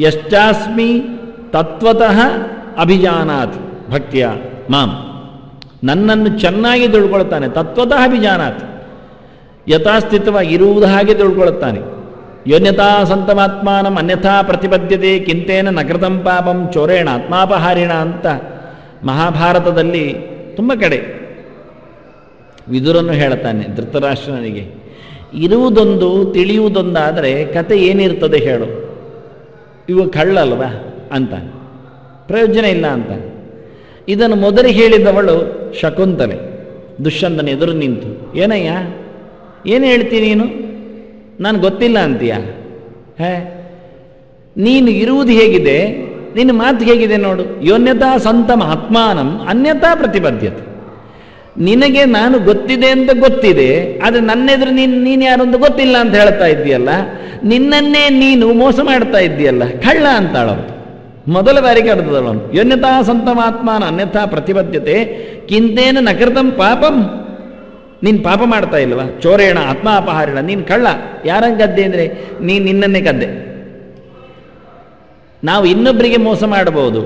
ಯಶ್ಚಾಸ್ಮಿ ತತ್ವತಃ ಅಭಿಜಾನಾತ್ ಭಕ್ತಿಯ ಮಾಂ. ನನ್ನನ್ನು ಚೆನ್ನಾಗಿ ತಿಳ್ಕೊಳ್ತಾನೆ, ತತ್ವತಃ ಅಭಿಜಾನಾತ್, ಯಥಾಸ್ಥಿತವಾಗಿ ಇರುವುದು ಹಾಗೆ ತಿಳ್ಕೊಳ್ತಾನೆ. ಯೋನ್ಯತಾ ಸಂತಮಾತ್ಮಾನಂ ಅನ್ಯಥಾ ಪ್ರತಿಪದ್ಯತೆ ಕಿಂತೇನ ನಕೃತಂ ಪಾಪಂ ಚೋರೇಣ ಆತ್ಮಾಪಹಾರಿಣ ಅಂತ ಮಹಾಭಾರತದಲ್ಲಿ ತುಂಬ ಕಡೆ ವಿದುರನ್ನು ಹೇಳ್ತಾನೆ ಧೃತರಾಷ್ಟ್ರನಿಗೆ. ಇರುವುದೊಂದು ತಿಳಿಯುವುದೊಂದಾದರೆ ಕತೆ ಏನಿರ್ತದೆ ಹೇಳು, ಇವು ಕಳ್ಳಲ್ವಾ ಅಂತ, ಪ್ರಯೋಜನ ಇಲ್ಲ ಅಂತ. ಇದನ್ನು ಮೊದಲು ಹೇಳಿದವಳು ಶಕುಂತಲೆ, ದುಷ್ಯಂತನ ಎದುರು ನಿಂತು, ಏನಯ್ಯ ಏನು ಹೇಳ್ತೀನಿ ನೀನು, ನಾನು ಗೊತ್ತಿಲ್ಲ ಅಂತೀಯ? ನೀನು ಇರುವುದು ಹೇಗಿದೆ, ನಿನ್ನ ಮಾತು ಹೇಗಿದೆ ನೋಡು. ಯೋನ್ಯತಾ ಸಂತಮ ಆತ್ಮಾನಂ ಅನ್ಯಥಾ ಪ್ರತಿಪದ್ಯತೆ. ನಿನಗೆ ನಾನು ಗೊತ್ತಿದೆ ಅಂತ ಗೊತ್ತಿದೆ, ಆದರೆ ನನ್ನೆದುರು ನೀನು ಯಾರು ಅಂತ ಗೊತ್ತಿಲ್ಲ ಅಂತ ಹೇಳ್ತಾ ಇದ್ದೀಯಲ್ಲ, ನಿನ್ನನ್ನೇ ನೀನು ಮೋಸ ಮಾಡ್ತಾ ಇದ್ದೀಯಲ್ಲ, ಕಳ್ಳ ಅಂತಾಳವನು. ಮೊದಲ ಬಾರಿಗೆ ಅರ್ಥದವನು. ಯೋನ್ಯತಾ ಸಂತಮಾತ್ಮಾನ ಅನ್ಯಥಾ ಪ್ರತಿಪದ್ಯತೆ ಕಿಂತೇನ ನಕೃತಂ ಪಾಪಂ. ನೀನು ಪಾಪ ಮಾಡ್ತಾ ಇಲ್ವಾ? ಚೋರೇಣ ಆತ್ಮಾಪಹಾರಿಣ, ನೀನು ಕಳ್ಳ. ಯಾರಂಗೆ ಗದ್ದೆ ಅಂದರೆ ನೀನು ನಿನ್ನನ್ನೇ ಗದ್ದೆ. ನಾವು ಇನ್ನೊಬ್ಬರಿಗೆ ಮೋಸ ಮಾಡಬಹುದು,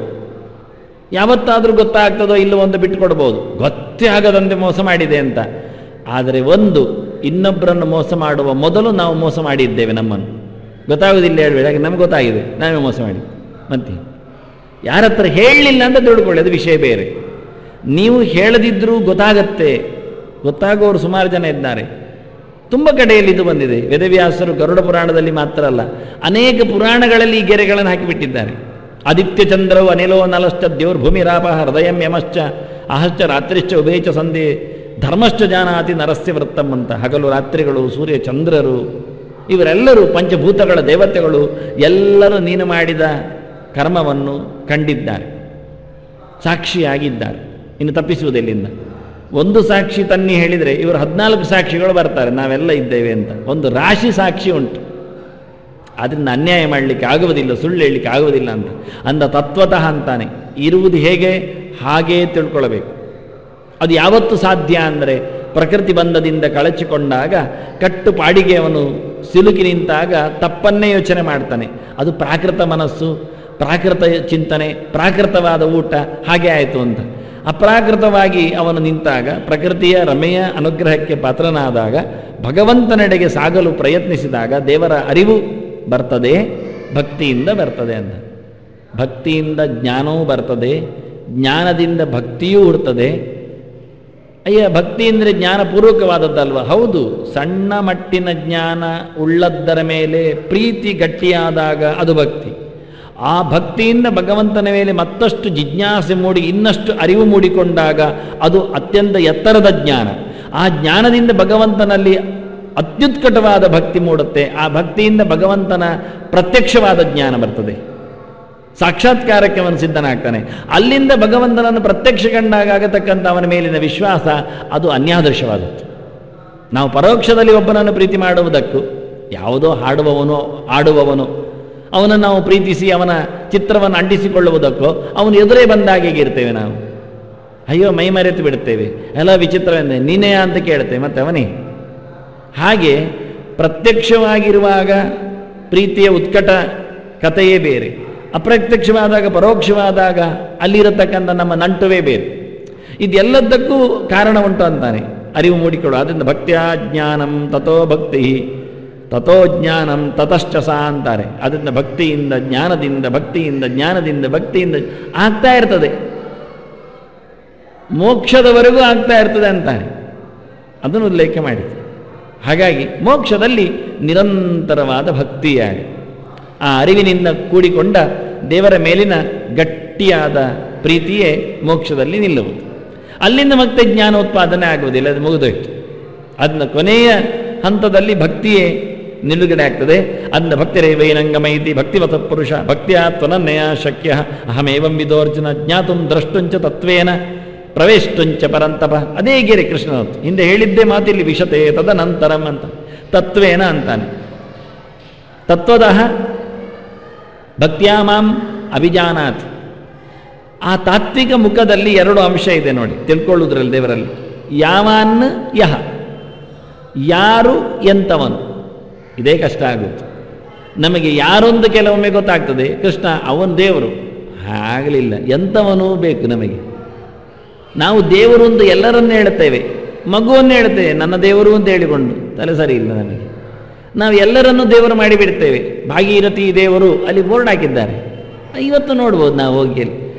ಯಾವತ್ತಾದರೂ ಗೊತ್ತಾಗ್ತದೋ ಇಲ್ಲವೋ ಅಂತ ಬಿಟ್ಟುಕೊಡ್ಬೋದು, ಗೊತ್ತೇ ಆಗದಂತೆ ಮೋಸ ಮಾಡಿದೆ ಅಂತ. ಆದರೆ ಒಂದು, ಇನ್ನೊಬ್ಬರನ್ನು ಮೋಸ ಮಾಡುವ ಮೊದಲು ನಾವು ಮೋಸ ಮಾಡಿದ್ದೇವೆ. ನಮ್ಮನ್ನು ಗೊತ್ತಾಗೋದಿಲ್ಲ ಹೇಳಬೇಡ, ನಮ್ಗೆ ಗೊತ್ತಾಗಿದೆ, ನಾವೇ ಮೋಸ ಮಾಡಿ. ಮತ್ತೆ ಯಾರ ಹತ್ರ ಹೇಳಲಿಲ್ಲ ಅಂತ ತಿಳ್ಕೊಳ್ಳಿ, ಅದು ವಿಷಯ ಬೇರೆ. ನೀವು ಹೇಳದಿದ್ರೂ ಗೊತ್ತಾಗತ್ತೆ, ಗೊತ್ತಾಗೋರು ಸುಮಾರು ಜನ ಇದ್ದಾರೆ. ತುಂಬ ಕಡೆಯಲ್ಲಿ ಇದು ಬಂದಿದೆ. ವೇದವ್ಯಾಸರು ಗರುಡ ಪುರಾಣದಲ್ಲಿ ಮಾತ್ರ ಅಲ್ಲ, ಅನೇಕ ಪುರಾಣಗಳಲ್ಲಿ ಈ ಗೆರೆಗಳನ್ನು ಹಾಕಿಬಿಟ್ಟಿದ್ದಾರೆ. ಆದಿತ್ಯ ಚಂದ್ರವು ಅನಿಲೋ ನಲಶ್ಚ ದೇವ್ರಭೂಮಿರಾಪ ಹೃದಯಂ ಯಮಶ್ಚ ಅಹಶ್ಚ ರಾತ್ರಿಶ್ಚ ಉಭಯಚ ಸಂಧಿ ಧರ್ಮಶ್ಚ ಜಾನಾತಿ ನರಸ್ಯ ವೃತ್ತಂ ಅಂತ. ಹಗಲು ರಾತ್ರಿಗಳು, ಸೂರ್ಯ ಚಂದ್ರರು, ಇವರೆಲ್ಲರೂ ಪಂಚಭೂತಗಳ ದೇವತೆಗಳು, ಎಲ್ಲರೂ ನೀನು ಮಾಡಿದ ಕರ್ಮವನ್ನು ಕಂಡಿದ್ದಾರೆ, ಸಾಕ್ಷಿಯಾಗಿದ್ದಾರೆ. ಇನ್ನು ತಪ್ಪಿಸುವುದೆಲ್ಲಿಂದ? ಒಂದು ಸಾಕ್ಷಿ ತನ್ನಿ ಹೇಳಿದರೆ ಇವರು 14 ಸಾಕ್ಷಿಗಳು ಬರ್ತಾರೆ, ನಾವೆಲ್ಲ ಇದ್ದೇವೆ ಅಂತ. ಒಂದು ರಾಶಿ ಸಾಕ್ಷಿ ಉಂಟು. ಅದರಿಂದ ಅನ್ಯಾಯ ಮಾಡಲಿಕ್ಕೆ ಆಗುವುದಿಲ್ಲ, ಸುಳ್ಳು ಹೇಳಲಿಕ್ಕೆ ಆಗುವುದಿಲ್ಲ ಅಂತ. ಅಂದ ತತ್ವತಃ ಅಂತಾನೆ. ಇರುವುದು ಹೇಗೆ ಹಾಗೇ ತಿಳ್ಕೊಳ್ಬೇಕು. ಅದು ಯಾವತ್ತು ಸಾಧ್ಯ ಅಂದರೆ ಪ್ರಕೃತಿ ಬಂಧದಿಂದ ಕಳಚಿಕೊಂಡಾಗ, ಕಟ್ಟು ಪಾಡಿಗೆ ಅವನು ಸಿಲುಕಿ ನಿಂತಾಗ ತಪ್ಪನ್ನೇ ಯೋಚನೆ ಮಾಡ್ತಾನೆ. ಅದು ಪ್ರಾಕೃತ ಮನಸ್ಸು, ಪ್ರಾಕೃತ ಚಿಂತನೆ, ಪ್ರಾಕೃತವಾದ ಊಟ, ಹಾಗೆ ಆಯಿತು ಅಂತ. ಅಪ್ರಾಕೃತವಾಗಿ ಅವನು ನಿಂತಾಗ, ಪ್ರಕೃತಿಯ ರಮೆಯ ಅನುಗ್ರಹಕ್ಕೆ ಪಾತ್ರನಾದಾಗ, ಭಗವಂತನೆಡೆಗೆ ಸಾಗಲು ಪ್ರಯತ್ನಿಸಿದಾಗ ದೇವರ ಅರಿವು ಬರ್ತದೆ, ಭಕ್ತಿಯಿಂದ ಬರ್ತದೆ ಅಂತ. ಭಕ್ತಿಯಿಂದ ಜ್ಞಾನವೂ ಬರ್ತದೆ, ಜ್ಞಾನದಿಂದ ಭಕ್ತಿಯೂ ಹುಡ್ತದೆ. ಅಯ್ಯ, ಭಕ್ತಿ ಅಂದರೆ ಜ್ಞಾನಪೂರ್ವಕವಾದದ್ದಲ್ವ? ಹೌದು, ಸಣ್ಣ ಮಟ್ಟಿನ ಜ್ಞಾನ ಉಳ್ಳದ್ದರ ಮೇಲೆ ಪ್ರೀತಿ ಗಟ್ಟಿಯಾದಾಗ ಅದು ಭಕ್ತಿ. ಆ ಭಕ್ತಿಯಿಂದ ಭಗವಂತನ ಮೇಲೆ ಮತ್ತಷ್ಟು ಜಿಜ್ಞಾಸೆ ಮೂಡಿ ಇನ್ನಷ್ಟು ಅರಿವು ಮೂಡಿಕೊಂಡಾಗ ಅದು ಅತ್ಯಂತ ಎತ್ತರದ ಜ್ಞಾನ. ಆ ಜ್ಞಾನದಿಂದ ಭಗವಂತನಲ್ಲಿ ಅತ್ಯುತ್ಕಟವಾದ ಭಕ್ತಿ ಮೂಡುತ್ತೆ. ಆ ಭಕ್ತಿಯಿಂದ ಭಗವಂತನ ಪ್ರತ್ಯಕ್ಷವಾದ ಜ್ಞಾನ ಬರ್ತದೆ, ಸಾಕ್ಷಾತ್ಕಾರಕ್ಕೆ ಅವನು ಸಿದ್ಧನಾಗ್ತಾನೆ. ಅಲ್ಲಿಂದ ಭಗವಂತನನ್ನು ಪ್ರತ್ಯಕ್ಷ ಕಂಡಾಗ ಆಗತಕ್ಕಂಥ ಅವನ ಮೇಲಿನ ವಿಶ್ವಾಸ ಅದು ಅನ್ಯಾದೃಶವಾದದ್ದು. ನಾವು ಪರೋಕ್ಷದಲ್ಲಿ ಒಬ್ಬನನ್ನು ಪ್ರೀತಿ ಮಾಡುವುದಕ್ಕೂ, ಯಾವುದೋ ಹಾಡುವವನೋ ಆಡುವವನೋ ಅವನನ್ನು ನಾವು ಪ್ರೀತಿಸಿ ಅವನ ಚಿತ್ರವನ್ನು ಅಂಟಿಸಿಕೊಳ್ಳುವುದಕ್ಕೋ ಅವನು ಎದುರೇ ಬಂದಾಗೆ ಇರ್ತೇವೆ ನಾವು. ಅಯ್ಯೋ, ಮೈ ಮರೆತು ಬಿಡ್ತೇವೆ. ಎಲ್ಲ ವಿಚಿತ್ರವೆಂದರೆ ನೀನೇ ಅಂತ ಕೇಳ್ತೇವೆ, ಮತ್ತೆ ಅವನೇ. ಹಾಗೆ ಪ್ರತ್ಯಕ್ಷವಾಗಿರುವಾಗ ಪ್ರೀತಿಯ ಉತ್ಕಟ ಕಥೆಯೇ ಬೇರೆ, ಅಪ್ರತ್ಯಕ್ಷವಾದಾಗ, ಪರೋಕ್ಷವಾದಾಗ ಅಲ್ಲಿರತಕ್ಕಂಥ ನಮ್ಮ ನಂಟುವೇ ಬೇರೆ. ಇದೆಲ್ಲದಕ್ಕೂ ಕಾರಣ ಉಂಟು ಅಂತಾನೆ ಅರಿವು ಮೂಡಿಕೊಳ್ಳು. ಆದ್ದರಿಂದ ಭಕ್ತಿಯ ಜ್ಞಾನಂ ತಥೋ ಭಕ್ತಿ ತಥೋ ಜ್ಞಾನಂ ತತಶ್ಚಸ ಅಂತಾರೆ. ಅದರಿಂದ ಭಕ್ತಿಯಿಂದ ಜ್ಞಾನದಿಂದ, ಭಕ್ತಿಯಿಂದ ಜ್ಞಾನದಿಂದ, ಭಕ್ತಿಯಿಂದ ಆಗ್ತಾ ಇರ್ತದೆ, ಮೋಕ್ಷದವರೆಗೂ ಆಗ್ತಾ ಇರ್ತದೆ ಅಂತಾರೆ. ಅದನ್ನು ಉಲ್ಲೇಖ ಮಾಡಿದೆ. ಹಾಗಾಗಿ ಮೋಕ್ಷದಲ್ಲಿ ನಿರಂತರವಾದ ಭಕ್ತಿಯಾಗಿ ಆ ಅರಿವಿನಿಂದ ಕೂಡಿಕೊಂಡ ದೇವರ ಮೇಲಿನ ಗಟ್ಟಿಯಾದ ಪ್ರೀತಿಯೇ ಮೋಕ್ಷದಲ್ಲಿ ನಿಲ್ಲುವುದು. ಅಲ್ಲಿಂದ ಮತ್ತೆ ಜ್ಞಾನೋತ್ಪಾದನೆ ಆಗುವುದಿಲ್ಲ, ಅದು ಮುಗಿದೋಯ್ತು. ಅದನ್ನ ಕೊನೆಯ ಹಂತದಲ್ಲಿ ಭಕ್ತಿಯೇ ನಿಲುಗಡೆ ಆಗ್ತದೆ. ಅದನ್ನ ಭಕ್ತಿರೇವೈನಂಗಮೈತಿ ಭಕ್ತಿವತ ಪುರುಷ ಭಕ್ತಿಯ ತ್ವನನ್ನೆಯ ಶಕ್ಯ ಅಹಮೇವಂ ವಿದೋರ್ಜುನ ಜ್ಞಾತುಂ ದ್ರಷ್ಟುಂಚ ತತ್ವೇನ ಪ್ರವೇಷ್ಟುಂಚ ಪರಂತಪ. ಅದೇ ಗೆರೆ ಕೃಷ್ಣನತ್ತು. ಹಿಂದೆ ಹೇಳಿದ್ದೇ ಮಾತಿಲ್ಲಿ ವಿಶತೆ ತದನಂತರಂ ಅಂತ. ತತ್ವೇನ ಅಂತಾನೆ. ತತ್ವದಃ ಭಕ್ತ್ಯಾ ಮಾಂ ಅಭಿಜಾನಾತ್. ಆ ತಾತ್ವಿಕ ಮುಖದಲ್ಲಿ 2 ಅಂಶ ಇದೆ ನೋಡಿ, ತಿಳ್ಕೊಳ್ಳುವುದ್ರಲ್ಲಿ ದೇವರಲ್ಲಿ. ಯಾವಾನ್ ಯಹ, ಯಾರು ಎಂಥವನು, ಇದೇ ಕಷ್ಟ ಆಗುತ್ತೆ ನಮಗೆ. ಯಾರೊಂದು ಕೆಲವೊಮ್ಮೆ ಗೊತ್ತಾಗ್ತದೆ, ಕೃಷ್ಣ ಅವನು ದೇವರು, ಆಗಲಿಲ್ಲ, ಎಂಥವನೂ ಬೇಕು ನಮಗೆ. ನಾವು ದೇವರು ಅಂತ ಎಲ್ಲರನ್ನು ಹೇಳ್ತೇವೆ, ಮಗುವನ್ನು ಹೇಳ್ತೇವೆ ನನ್ನ ದೇವರು ಅಂತ ಹೇಳಿಕೊಂಡು, ತಲೆ ಸರಿ ಇಲ್ಲ ನಮಗೆ. ನಾವು ಎಲ್ಲರನ್ನೂ ದೇವರು ಮಾಡಿಬಿಡ್ತೇವೆ. ಭಾಗೀರಥಿ ದೇವರು ಅಲ್ಲಿ ಬೋರ್ಡ್ ಹಾಕಿದ್ದಾರೆ, ಇವತ್ತು ನೋಡ್ಬೋದು ನಾವು ಹೋಗಿ.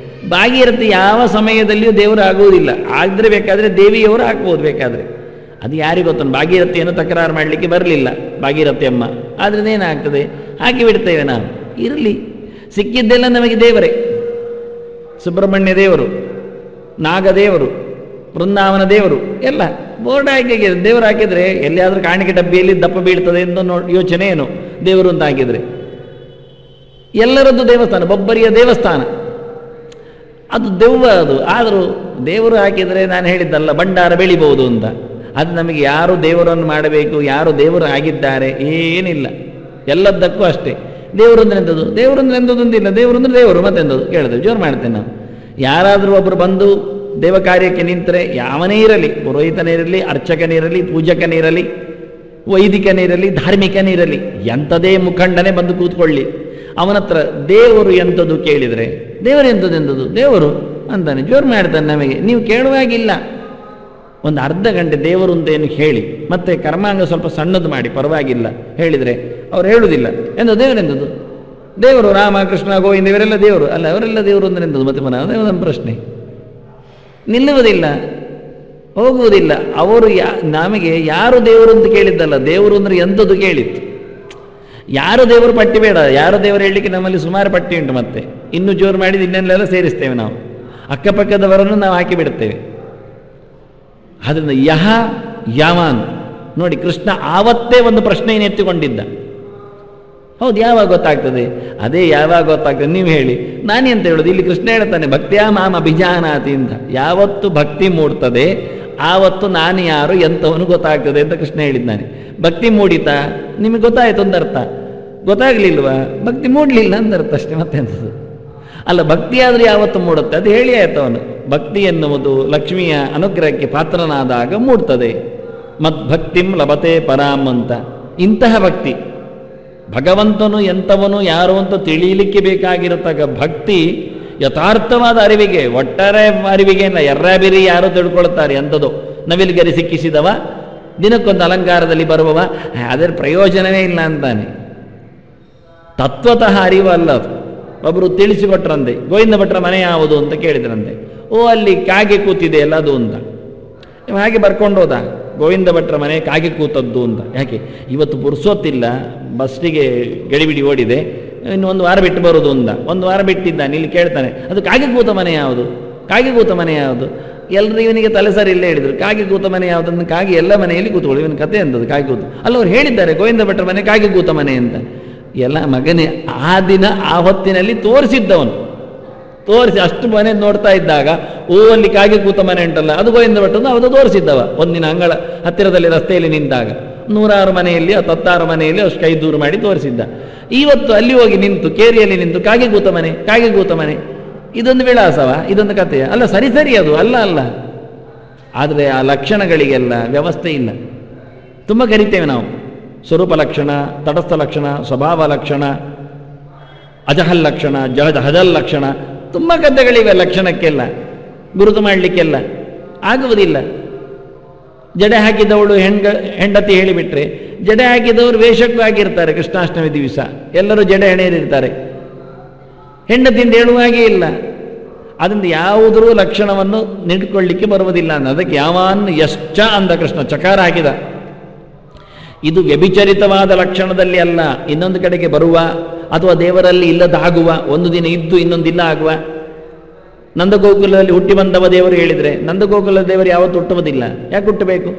ಭಾಗೀರಥಿ ಯಾವ ಸಮಯದಲ್ಲಿಯೂ ದೇವರು ಆಗುವುದಿಲ್ಲ, ಆದರೆ ಬೇಕಾದರೆ ದೇವಿಯವರು ಹಾಕ್ಬೋದು ಬೇಕಾದರೆ. ಅದು ಯಾರಿಗೆ ಗೊತ್ತನು, ಭಾಗೀರಥಿಯನ್ನು ತಕರಾರು ಮಾಡಲಿಕ್ಕೆ ಬರಲಿಲ್ಲ ಭಾಗೀರಥಿ ಅಮ್ಮ, ಆದರೆ ಏನಾಗ್ತದೆ ಹಾಕಿಬಿಡ್ತೇವೆ ನಾವು. ಇರಲಿ, ಸಿಕ್ಕಿದ್ದೆಲ್ಲ ನಮಗೆ ದೇವರೇ. ಸುಬ್ರಹ್ಮಣ್ಯ ದೇವರು, ನಾಗದೇವರು, ಬೃಂದಾವನ ದೇವರು ಎಲ್ಲ ಬೋರ್ಡ್ ಹಾಕಿ ದೇವರು ಹಾಕಿದರೆ ಎಲ್ಲಿಯಾದರೂ ಕಾಣಿಕೆ ಡಬ್ಬಿಯಲ್ಲಿ ದಪ್ಪ ಬೀಳ್ತದೆ ಎಂದು ಯೋಚನೆ ಏನು, ದೇವರು ಅಂತ ಹಾಕಿದರೆ. ಎಲ್ಲರದ್ದು ದೇವಸ್ಥಾನ, ಬೊಬ್ಬರಿಯ ದೇವಸ್ಥಾನ, ಅದು ದೆವ್ವ ಅದು. ಆದರೂ ದೇವರು ಹಾಕಿದರೆ ನಾನು ಹೇಳಿದ್ದಲ್ಲ ಭಂಡಾರ ಬೆಳಿಬಹುದು ಅಂತ. ಅದು ನಮಗೆ ಯಾರು ದೇವರನ್ನು ಮಾಡಬೇಕು, ಯಾರು ದೇವರು ಆಗಿದ್ದಾರೆ ಏನಿಲ್ಲ, ಎಲ್ಲದಕ್ಕೂ ಅಷ್ಟೇ. ದೇವರು ಅಂದ್ರೆ ಎಂಥದ್ದು, ದೇವರು ಅಂದ್ರೆ ಎಂಥದ್ದೊಂದಿಲ್ಲ, ದೇವರು ಅಂದ್ರೆ ದೇವರು ಮತ್ತೆಂಥದ್ದು ಕೇಳಿದೆ ಜೋರು ಮಾಡ್ತೇನೆ ನಾವು. ಯಾರಾದರೂ ಒಬ್ಬರು ಬಂದು ದೇವ ಕಾರ್ಯಕ್ಕೆ ನಿಂತರೆ, ಯಾವನೇ ಇರಲಿ, ಪುರೋಹಿತನೇ ಇರಲಿ, ಅರ್ಚಕನಿರಲಿ, ಪೂಜಕನಿರಲಿ, ವೈದಿಕನಿರಲಿ, ಧಾರ್ಮಿಕನಿರಲಿ, ಎಂಥದೇ ಮುಖಂಡನೇ ಬಂದು ಕೂತ್ಕೊಳ್ಳಿ, ಅವನ ಹತ್ರ ದೇವರು ಎಂಥದ್ದು ಕೇಳಿದರೆ, ದೇವರು ಎಂಥದ್ದು ದೇವರು ಅಂತಾನೆ ಜೋರು ಮಾಡ್ತಾನೆ ನಮಗೆ. ನೀವು ಕೇಳುವಾಗಿಲ್ಲ, ಒಂದು ಅರ್ಧ ಗಂಟೆ ದೇವರು ಅಂತೇನು ಹೇಳಿ, ಮತ್ತೆ ಕರ್ಮಾಂಗ ಸ್ವಲ್ಪ ಸಣ್ಣದು ಮಾಡಿ ಪರವಾಗಿಲ್ಲ ಹೇಳಿದರೆ ಅವ್ರು ಹೇಳುವುದಿಲ್ಲ. ಎಂದು ದೇವರೆಂಥದ್ದು, ದೇವರು ರಾಮ ಕೃಷ್ಣ ಗೋವಿಂದ ಇವರೆಲ್ಲ ದೇವರು ಅಲ್ಲ, ಅವರೆಲ್ಲ ದೇವರು ಅಂದ್ರೆ ಎಂಥದ್ದು, ಮತ್ತೆ ಮನ ಅದೇ ನಮ್ಮ ಪ್ರಶ್ನೆ. ನಿಲ್ಲುವುದಿಲ್ಲ, ಹೋಗುವುದಿಲ್ಲ. ಅವರು ನಮಗೆ ಯಾರು ದೇವರು ಅಂತ ಕೇಳಿದ್ದಲ್ಲ, ದೇವರು ಅಂದ್ರೆ ಎಂಥದ್ದು ಕೇಳಿತ್ತು. ಯಾರು ದೇವರು ಪಟ್ಟಿ ಬೇಡ, ಯಾರು ದೇವರು ಹೇಳಲಿಕ್ಕೆ ನಮ್ಮಲ್ಲಿ ಸುಮಾರು ಪಟ್ಟಿ ಉಂಟು. ಮತ್ತೆ ಇನ್ನೂ ಜೋರು ಮಾಡಿದ ಇನ್ನೆಲ್ಲ ಸೇರಿಸ್ತೇವೆ ನಾವು, ಅಕ್ಕಪಕ್ಕದವರನ್ನು ನಾವು ಹಾಕಿ ಬಿಡ್ತೇವೆ. ಆದ್ದರಿಂದ ಯಹ ಯಾವಾನ್ ನೋಡಿ, ಕೃಷ್ಣ ಆವತ್ತೇ ಒಂದು ಪ್ರಶ್ನೆಯನ್ನು ಎತ್ತಿಕೊಂಡಿದ್ದ. ಹೌದು, ಯಾವಾಗ ಗೊತ್ತಾಗ್ತದೆ? ಅದೇ ಯಾವಾಗ ಗೊತ್ತಾಗ್ತದೆ ನೀವು ಹೇಳಿ, ನಾನೆಂತ ಹೇಳೋದು? ಇಲ್ಲಿ ಕೃಷ್ಣ ಹೇಳ್ತಾನೆ ಭಕ್ತ್ಯಾ ಮಾಂ ಅಭಿಜಾನಾತಿ ಅಂತ. ಯಾವತ್ತು ಭಕ್ತಿ ಮೂಡ್ತದೆ ಆವತ್ತು ನಾನು ಯಾರು ಎಂಥವನು ಗೊತ್ತಾಗ್ತದೆ ಅಂತ ಕೃಷ್ಣ ಹೇಳಿದ್ದಾನೆ. ಭಕ್ತಿ ಮೂಡಿತಾ ನಿಮಗೆ ಗೊತ್ತಾಯ್ತು ಒಂದರ್ಥ, ಗೊತ್ತಾಗ್ಲಿಲ್ವಾ ಭಕ್ತಿ ಮೂಡಲಿಲ್ಲ ಅಂದರ್ಥ ಅಷ್ಟೇ, ಮತ್ತೆಂಥದ್ದು ಅಲ್ಲ. ಭಕ್ತಿ ಆದರೂ ಯಾವತ್ತು ಮೂಡುತ್ತೆ ಅದು ಹೇಳಿ ಆಯ್ತವನು. ಭಕ್ತಿ ಎನ್ನುವುದು ಲಕ್ಷ್ಮಿಯ ಅನುಗ್ರಹಕ್ಕೆ ಪಾತ್ರನಾದಾಗ ಮೂಡ್ತದೆ. ಮದ್ಭಕ್ತಿಂ ಲಭತೆ ಪರಾಮ್ ಅಂತ. ಇಂತಹ ಭಕ್ತಿ, ಭಗವಂತನು ಎಂಥವನು ಯಾರು ಅಂತ ತಿಳಿಯಲಿಕ್ಕೆ ಬೇಕಾಗಿರತಕ್ಕ ಭಕ್ತಿ, ಯಥಾರ್ಥವಾದ ಅರಿವಿಗೆ, ಒಟ್ಟಾರೆ ಅರಿವಿಗೆ ಇಲ್ಲ. ಎರ್ರಾಬಿರಿ ಯಾರು ತಿಳ್ಕೊಳ್ತಾರೆ ಎಂಥದ್ದು, ನವಿಲುಗರಿ ಸಿಕ್ಕಿಸಿದವ, ದಿನಕ್ಕೊಂದು ಅಲಂಕಾರದಲ್ಲಿ ಬರುವವ, ಅದರ ಪ್ರಯೋಜನವೇ ಇಲ್ಲ ಅಂತಾನೆ. ತತ್ವತಃ ಅರಿವು ಅಲ್ಲ ಅದು. ಒಬ್ಬರು ತಿಳಿಸಿಕೊಟ್ರಂತೆ, ಗೋವಿಂದ ಭಟ್ರ ಮನೆ ಯಾವುದು ಅಂತ ಕೇಳಿದ್ರಂತೆ. ಓ, ಅಲ್ಲಿ ಕಾಗೆ ಕೂತಿದೆ ಅಲ್ಲ ಅದು ಅಂತ. ಹಾಗೆ ಬರ್ಕೊಂಡು ಹೋದ, ಗೋವಿಂದ ಭಟ್ರ ಮನೆ ಕಾಗೆ ಕೂತದ್ದು ಅಂತ. ಯಾಕೆ ಇವತ್ತು ಪುರ್ಸೊತ್ತಿಲ್ಲ, ಬಸ್ಸಿಗೆ ಗಡಿಬಿಡಿ ಓಡಿದೆ, ಇನ್ನು ಒಂದು ವಾರ ಬಿಟ್ಟು ಬರೋದು ಅಂತ. ಒಂದು ವಾರ ಬಿಟ್ಟಿದ್ದಾನೆ, ಇಲ್ಲಿ ಕೇಳ್ತಾನೆ ಅದು ಕಾಗೆ ಕೂತ ಮನೆ ಯಾವುದು, ಕಾಗೆ ಕೂತ ಮನೆ ಯಾವುದು? ಎಲ್ಲರೂ ಇವನಿಗೆ ತಲೆ ಸರಿ ಇಲ್ಲ ಹೇಳಿದ್ರು, ಕಾಗೆ ಕೂತ ಮನೆ ಯಾವುದನ್ನು, ಕಾಗೆ ಎಲ್ಲ ಮನೆಯಲ್ಲಿ ಕೂತ್ಕೊಳ್ಳಿ, ಇವನ ಕತೆ ಅಂತದ್ದು ಕಾಗೆ ಕೂತು. ಅಲ್ಲ ಅವ್ರು ಹೇಳಿದ್ದಾರೆ ಗೋವಿಂದ ಭಟ್ರ ಮನೆ ಕಾಗೆ ಕೂತ ಮನೆ ಅಂತ. ಎಲ್ಲ ಮಗನೇ, ಆ ದಿನ ಆ ಹೊತ್ತಿನಲ್ಲಿ ತೋರಿಸಿದ್ದವನು, ತೋರಿಸಿ ಅಷ್ಟು ಮನೆ ನೋಡ್ತಾ ಇದ್ದಾಗ, ಓ ಅಲ್ಲಿ ಕಾಗೆ ಕೂತ ಮನೆ ಉಂಟಲ್ಲ ಅದು ಗೋವಿಂದ ಭಟ್ಟದ್ದು, ಅದು ತೋರಿಸಿದ್ದವ. ಒಂದಿನ ಅಂಗಳ ಹತ್ತಿರದಲ್ಲಿ ರಸ್ತೆಯಲ್ಲಿ ನಿಂತಾಗ 100 ಮನೆಯಲ್ಲಿ 10 ಮನೆಯಲ್ಲಿ ಅಷ್ಟು ಕೈ ದೂರು ಮಾಡಿ ತೋರಿಸಿದ್ದ. ಇವತ್ತು ಅಲ್ಲಿ ಹೋಗಿ ನಿಂತು, ಕೇರಿಯಲ್ಲಿ ನಿಂತು ಕಾಗೆ ಕೂತ ಮನೆ, ಕಾಗೆ ಕೂತ ಮನೆ, ಇದೊಂದು ವಿಳಾಸವ, ಇದೊಂದು ಕಥೆಯ? ಅಲ್ಲ, ಸರಿ ಸರಿ ಅದು ಅಲ್ಲ ಅಲ್ಲ. ಆದರೆ ಆ ಲಕ್ಷಣಗಳಿಗೆಲ್ಲ ವ್ಯವಸ್ಥೆ ಇಲ್ಲ. ತುಂಬ ಕರಿತೇವೆ ನಾವು, ಸ್ವರೂಪ ಲಕ್ಷಣ, ತಟಸ್ಥ ಲಕ್ಷಣ, ಸ್ವಭಾವ ಲಕ್ಷಣ, ಅಜಹಲ್ ಲಕ್ಷಣ, ಹಜಲ್ ಲಕ್ಷಣ, ತುಂಬ ಕಥೆಗಳಿವೆ ಲಕ್ಷಣಕ್ಕೆಲ್ಲ, ಗುರುತು ಮಾಡಲಿಕ್ಕೆಲ್ಲ ಆಗುವುದಿಲ್ಲ. ಜಡೆ ಹಾಕಿದವಳು ಹೆಂಡತಿ ಹೇಳಿಬಿಟ್ರೆ, ಜಡೆ ಹಾಕಿದವರು ವೇಷಕ್ಕೂ ಆಗಿರ್ತಾರೆ. ಕೃಷ್ಣಾಷ್ಟಮಿ ದಿವಸ ಎಲ್ಲರೂ ಜಡೆ ಹೆಣೆಯರಿರ್ತಾರೆ, ಹೆಂಡತಿಯಿಂದ ಹೇಳುವಾಗೇ ಇಲ್ಲ. ಅದರಿಂದ ಯಾವುದರೂ ಲಕ್ಷಣವನ್ನು ನಿಡ್ಕೊಳ್ಳಿಕ್ಕೆ ಬರುವುದಿಲ್ಲ ಅಂತ. ಅದಕ್ಕೆ ಯಾವಾನ್ ಯಶ್ಚ ಅಂದ ಕೃಷ್ಣ, ಚಕಾರ ಹಾಕಿದ. ಇದು ವ್ಯಭಿಚರಿತವಾದ ಲಕ್ಷಣದಲ್ಲಿ ಅಲ್ಲ, ಇನ್ನೊಂದು ಕಡೆಗೆ ಬರುವ ಅಥವಾ ದೇವರಲ್ಲಿ ಇಲ್ಲದಾಗುವ, ಒಂದು ದಿನ ಇದ್ದು ಇನ್ನೊಂದಿಲ್ಲ ಆಗುವ. ನಂದಗೋಕುಲದಲ್ಲಿ ಹುಟ್ಟಿ ಬಂದವ ದೇವರು ಹೇಳಿದರೆ, ನಂದಗೋಕುಲದ ದೇವರು ಯಾವತ್ತು ಹುಟ್ಟುವುದಿಲ್ಲ. ಯಾಕೆ ಹುಟ್ಟಬೇಕು?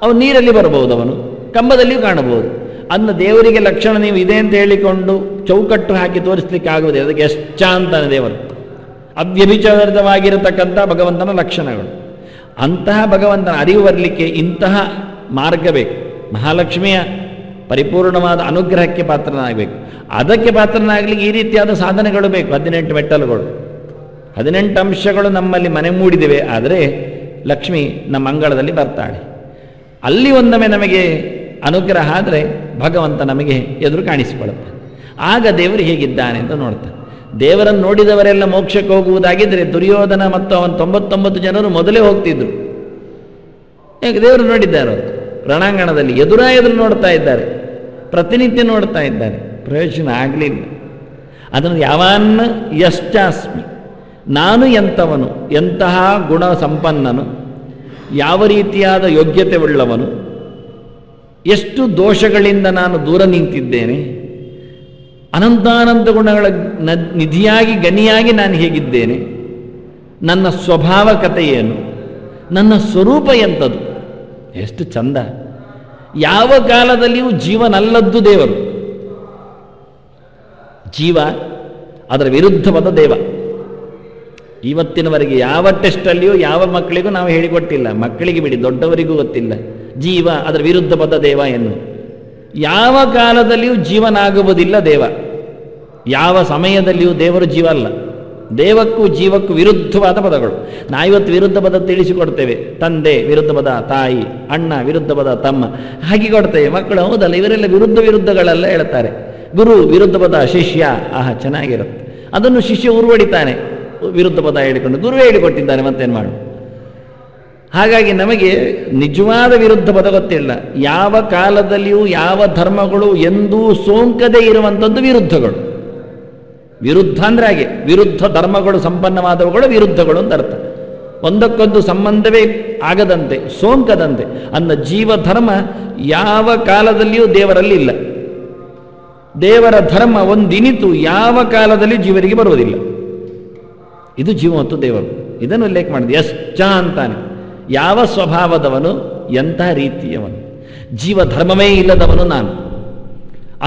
ಅವನು ನೀರಲ್ಲಿ ಬರಬಹುದು, ಅವನು ಕಂಬದಲ್ಲಿಯೂ ಕಾಣಬಹುದು. ಅನ್ನ ದೇವರಿಗೆ ಲಕ್ಷಣ ನೀವು ಇದೆ ಅಂತ ಹೇಳಿಕೊಂಡು ಚೌಕಟ್ಟು ಹಾಕಿ ತೋರಿಸ್ಲಿಕ್ಕೆ ಆಗುವುದೇ. ಅದಕ್ಕೆ ಯಶ್ಚ ಅಂತಾನೆ ದೇವರು. ಅವ್ಯಭಿಚಾರಿತವಾಗಿರತಕ್ಕಂಥ ಭಗವಂತನ ಲಕ್ಷಣಗಳು. ಅಂತಹ ಭಗವಂತನ ಅರಿವು ಬರಲಿಕ್ಕೆ ಇಂತಹ ಮಾರ್ಗ ಬೇಕು. ಮಹಾಲಕ್ಷ್ಮಿಯ ಪರಿಪೂರ್ಣವಾದ ಅನುಗ್ರಹಕ್ಕೆ ಪಾತ್ರನಾಗಬೇಕು. ಅದಕ್ಕೆ ಪಾತ್ರನಾಗಲಿಕ್ಕೆ ಈ ರೀತಿಯಾದ ಸಾಧನೆಗಳು ಬೇಕು. 18 ಮೆಟ್ಟಲುಗಳು, 18 ಅಂಶಗಳು ನಮ್ಮಲ್ಲಿ ಮನೆ ಮೂಡಿದಿವೆ. ಆದರೆ ಲಕ್ಷ್ಮಿ ನಮ್ಮ ಅಂಗಳದಲ್ಲಿ ಬರ್ತಾಳೆ. ಅಲ್ಲಿ ಒಂದೊಮ್ಮೆ ನಮಗೆ ಅನುಗ್ರಹ ಆದರೆ ಭಗವಂತ ನಮಗೆ ಎದುರು ಕಾಣಿಸಿಕೊಳ್ಳುತ್ತೆ. ಆಗ ದೇವರು ಹೇಗಿದ್ದಾನೆ ಅಂತ ನೋಡ್ತಾನೆ. ದೇವರನ್ನು ನೋಡಿದವರೆಲ್ಲ ಮೋಕ್ಷಕ್ಕೆ ಹೋಗುವುದಾಗಿದ್ದರೆ ದುರ್ಯೋಧನ ಮತ್ತು ಅವನ 99 ಜನರು ಮೊದಲೇ ಹೋಗ್ತಿದ್ರು. ಯಾಕೆ ದೇವರು ನೋಡಿದ್ದಾರೆ, ಅವರು ರಣಾಂಗಣದಲ್ಲಿ ಎದುರು ನೋಡ್ತಾ ಇದ್ದಾರೆ, ಪ್ರತಿನಿತ್ಯ ನೋಡ್ತಾ ಇದ್ದಾರೆ, ಪ್ರಯೋಜನ ಆಗಲಿಲ್ಲ. ಅದನ್ನು ಯಾವನ್ನ ಯಶ್ಚಾಸ್ಮಿ, ನಾನು ಎಂಥವನು, ಎಂತಹ ಗುಣ ಸಂಪನ್ನನು, ಯಾವ ರೀತಿಯಾದ ಯೋಗ್ಯತೆ ಉಳ್ಳವನು, ಎಷ್ಟು ದೋಷಗಳಿಂದ ನಾನು ದೂರ ನಿಂತಿದ್ದೇನೆ, ಅನಂತಾನಂತ ಗುಣಗಳ ನಿಧಿಯಾಗಿ ಗಣಿಯಾಗಿ ನಾನು ಹೇಗಿದ್ದೇನೆ, ನನ್ನ ಸ್ವಭಾವ ಕಥೆ ಏನು, ನನ್ನ ಸ್ವರೂಪ ಎಂಥದ್ದು, ಎಷ್ಟು ಚಂದ. ಯಾವ ಕಾಲದಲ್ಲಿಯೂ ಜೀವನಲ್ಲದ್ದು ದೇವರು. ಜೀವ ಅದರ ವಿರುದ್ಧವಾದ ದೇವ. ಇವತ್ತಿನವರೆಗೆ ಯಾವ ಟೆಸ್ಟಲ್ಲಿಯೂ ಯಾವ ಮಕ್ಕಳಿಗೂ ನಾವು ಹೇಳಿಕೊಟ್ಟಿಲ್ಲ, ಮಕ್ಕಳಿಗೆ ಬಿಡಿ ದೊಡ್ಡವರಿಗೂ ಗೊತ್ತಿಲ್ಲ ಜೀವ ಅದರ ವಿರುದ್ಧವಾದ ದೇವ ಎನ್ನು. ಯಾವ ಕಾಲದಲ್ಲಿಯೂ ಜೀವನಾಗುವುದಿಲ್ಲ ದೇವ, ಯಾವ ಸಮಯದಲ್ಲಿಯೂ ದೇವರು ಜೀವ ಅಲ್ಲ. ದೇವಕ್ಕೂ ಜೀವಕ್ಕೂ ವಿರುದ್ಧವಾದ ಪದಗಳು. ನಾವಿವತ್ತು ವಿರುದ್ಧ ಪದ ತಿಳಿಸಿಕೊಡ್ತೇವೆ. ತಂದೆ ವಿರುದ್ಧ ಪದ ತಾಯಿ, ಅಣ್ಣ ವಿರುದ್ಧ ಪದ ತಮ್ಮ, ಹಾಗೆ ಕೊಡ್ತೇವೆ. ಮಕ್ಕಳು ಹೌದಲ್ಲ, ಇವರೆಲ್ಲ ವಿರುದ್ಧಗಳೆಲ್ಲ ಹೇಳ್ತಾರೆ. ಗುರು ವಿರುದ್ಧ ಪದ ಶಿಷ್ಯ, ಆಹಾ ಚೆನ್ನಾಗಿರುತ್ತೆ. ಅದನ್ನು ಶಿಷ್ಯ ಉರುವಡಿತಾನೆ, ವಿರುದ್ಧ ಪದ ಹೇಳಿಕೊಂಡು ಗುರುವೇ ಹೇಳಿಕೊಟ್ಟಿದ್ದಾನೆ, ಮತ್ತೇನು ಮಾಡು. ಹಾಗಾಗಿ ನಮಗೆ ನಿಜವಾದ ವಿರುದ್ಧ ಪದ ಗೊತ್ತಿಲ್ಲ. ಯಾವ ಕಾಲದಲ್ಲಿಯೂ ಯಾವ ಧರ್ಮಗಳು ಎಂದೂ ಸೋಂಕದೇ ಇರುವಂಥದ್ದು ವಿರುದ್ಧಗಳು. ವಿರುದ್ಧ ಅಂದರೆ ಹಾಗೆ, ವಿರುದ್ಧ ಧರ್ಮಗಳು ಸಂಪನ್ನವಾದವುಗಳು ವಿರುದ್ಧಗಳು ಅಂತ ಅರ್ಥ. ಒಂದಕ್ಕೊಂದು ಸಂಬಂಧವೇ ಆಗದಂತೆ, ಸೋಂಕದಂತೆ ಅನ್ನ ಜೀವ ಧರ್ಮ ಯಾವ ಕಾಲದಲ್ಲಿಯೂ ದೇವರಲ್ಲಿ ಇಲ್ಲ. ದೇವರ ಧರ್ಮ ಒಂದಿನಿತು ಯಾವ ಕಾಲದಲ್ಲಿ ಜೀವರಿಗೆ ಬರುವುದಿಲ್ಲ. ಇದು ಜೀವ ಮತ್ತು ದೇವರು. ಇದನ್ನು ಉಲ್ಲೇಖ ಮಾಡಿದೆ. ಯಶ್ಚ ಅಂತಾನೆ, ಯಾವ ಸ್ವಭಾವದವನು, ಎಂತಹ ರೀತಿಯವನು. ಜೀವ ಧರ್ಮವೇ ಇಲ್ಲದವನು ನಾನು,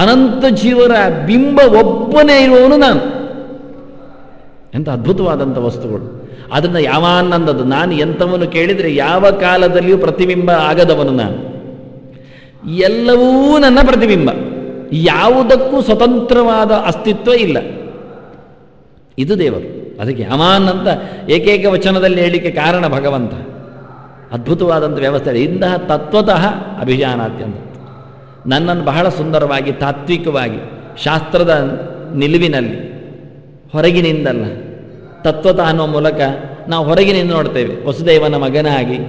ಅನಂತ ಜೀವರ ಬಿಂಬ ಒಬ್ಬನೇ ಇರುವವನು ನಾನು. ಎಂಥ ಅದ್ಭುತವಾದಂಥ ವಸ್ತುಗಳು. ಅದನ್ನು ಯಾವಾನಂದದ್ದು ನಾನು ಎಂಥವನು ಕೇಳಿದರೆ ಯಾವ ಕಾಲದಲ್ಲಿಯೂ ಪ್ರತಿಬಿಂಬ ಆಗದವನು ನಾನು. ಎಲ್ಲವೂ ನನ್ನ ಪ್ರತಿಬಿಂಬ, ಯಾವುದಕ್ಕೂ ಸ್ವತಂತ್ರವಾದ ಅಸ್ತಿತ್ವ ಇಲ್ಲ. ಇದು ದೇವರು. ಅದಕ್ಕೆ ಯಾವಾನ್ ಅಂತ ಏಕೈಕ ವಚನದಲ್ಲಿ ಹೇಳಿಕೆ ಕಾರಣ ಭಗವಂತ. ಅದ್ಭುತವಾದಂಥ ವ್ಯವಸ್ಥೆ. ಇಂತಹ ತತ್ವತಃ ಅಭಿಜಾನಾತ್ಯಂತ ನನ್ನನ್ನು ಬಹಳ ಸುಂದರವಾಗಿ ತಾತ್ವಿಕವಾಗಿ ಶಾಸ್ತ್ರದ ನಿಲುವಿನಲ್ಲಿ, ಹೊರಗಿನಿಂದಲ್ಲ, ತತ್ವತಃ ಅನ್ನುವ ಮೂಲಕ ನಾವು ಹೊರಗಿನಿಂದ ನೋಡ್ತೇವೆ. ವಸುದೇವನ ಮಗನಾಗಿ,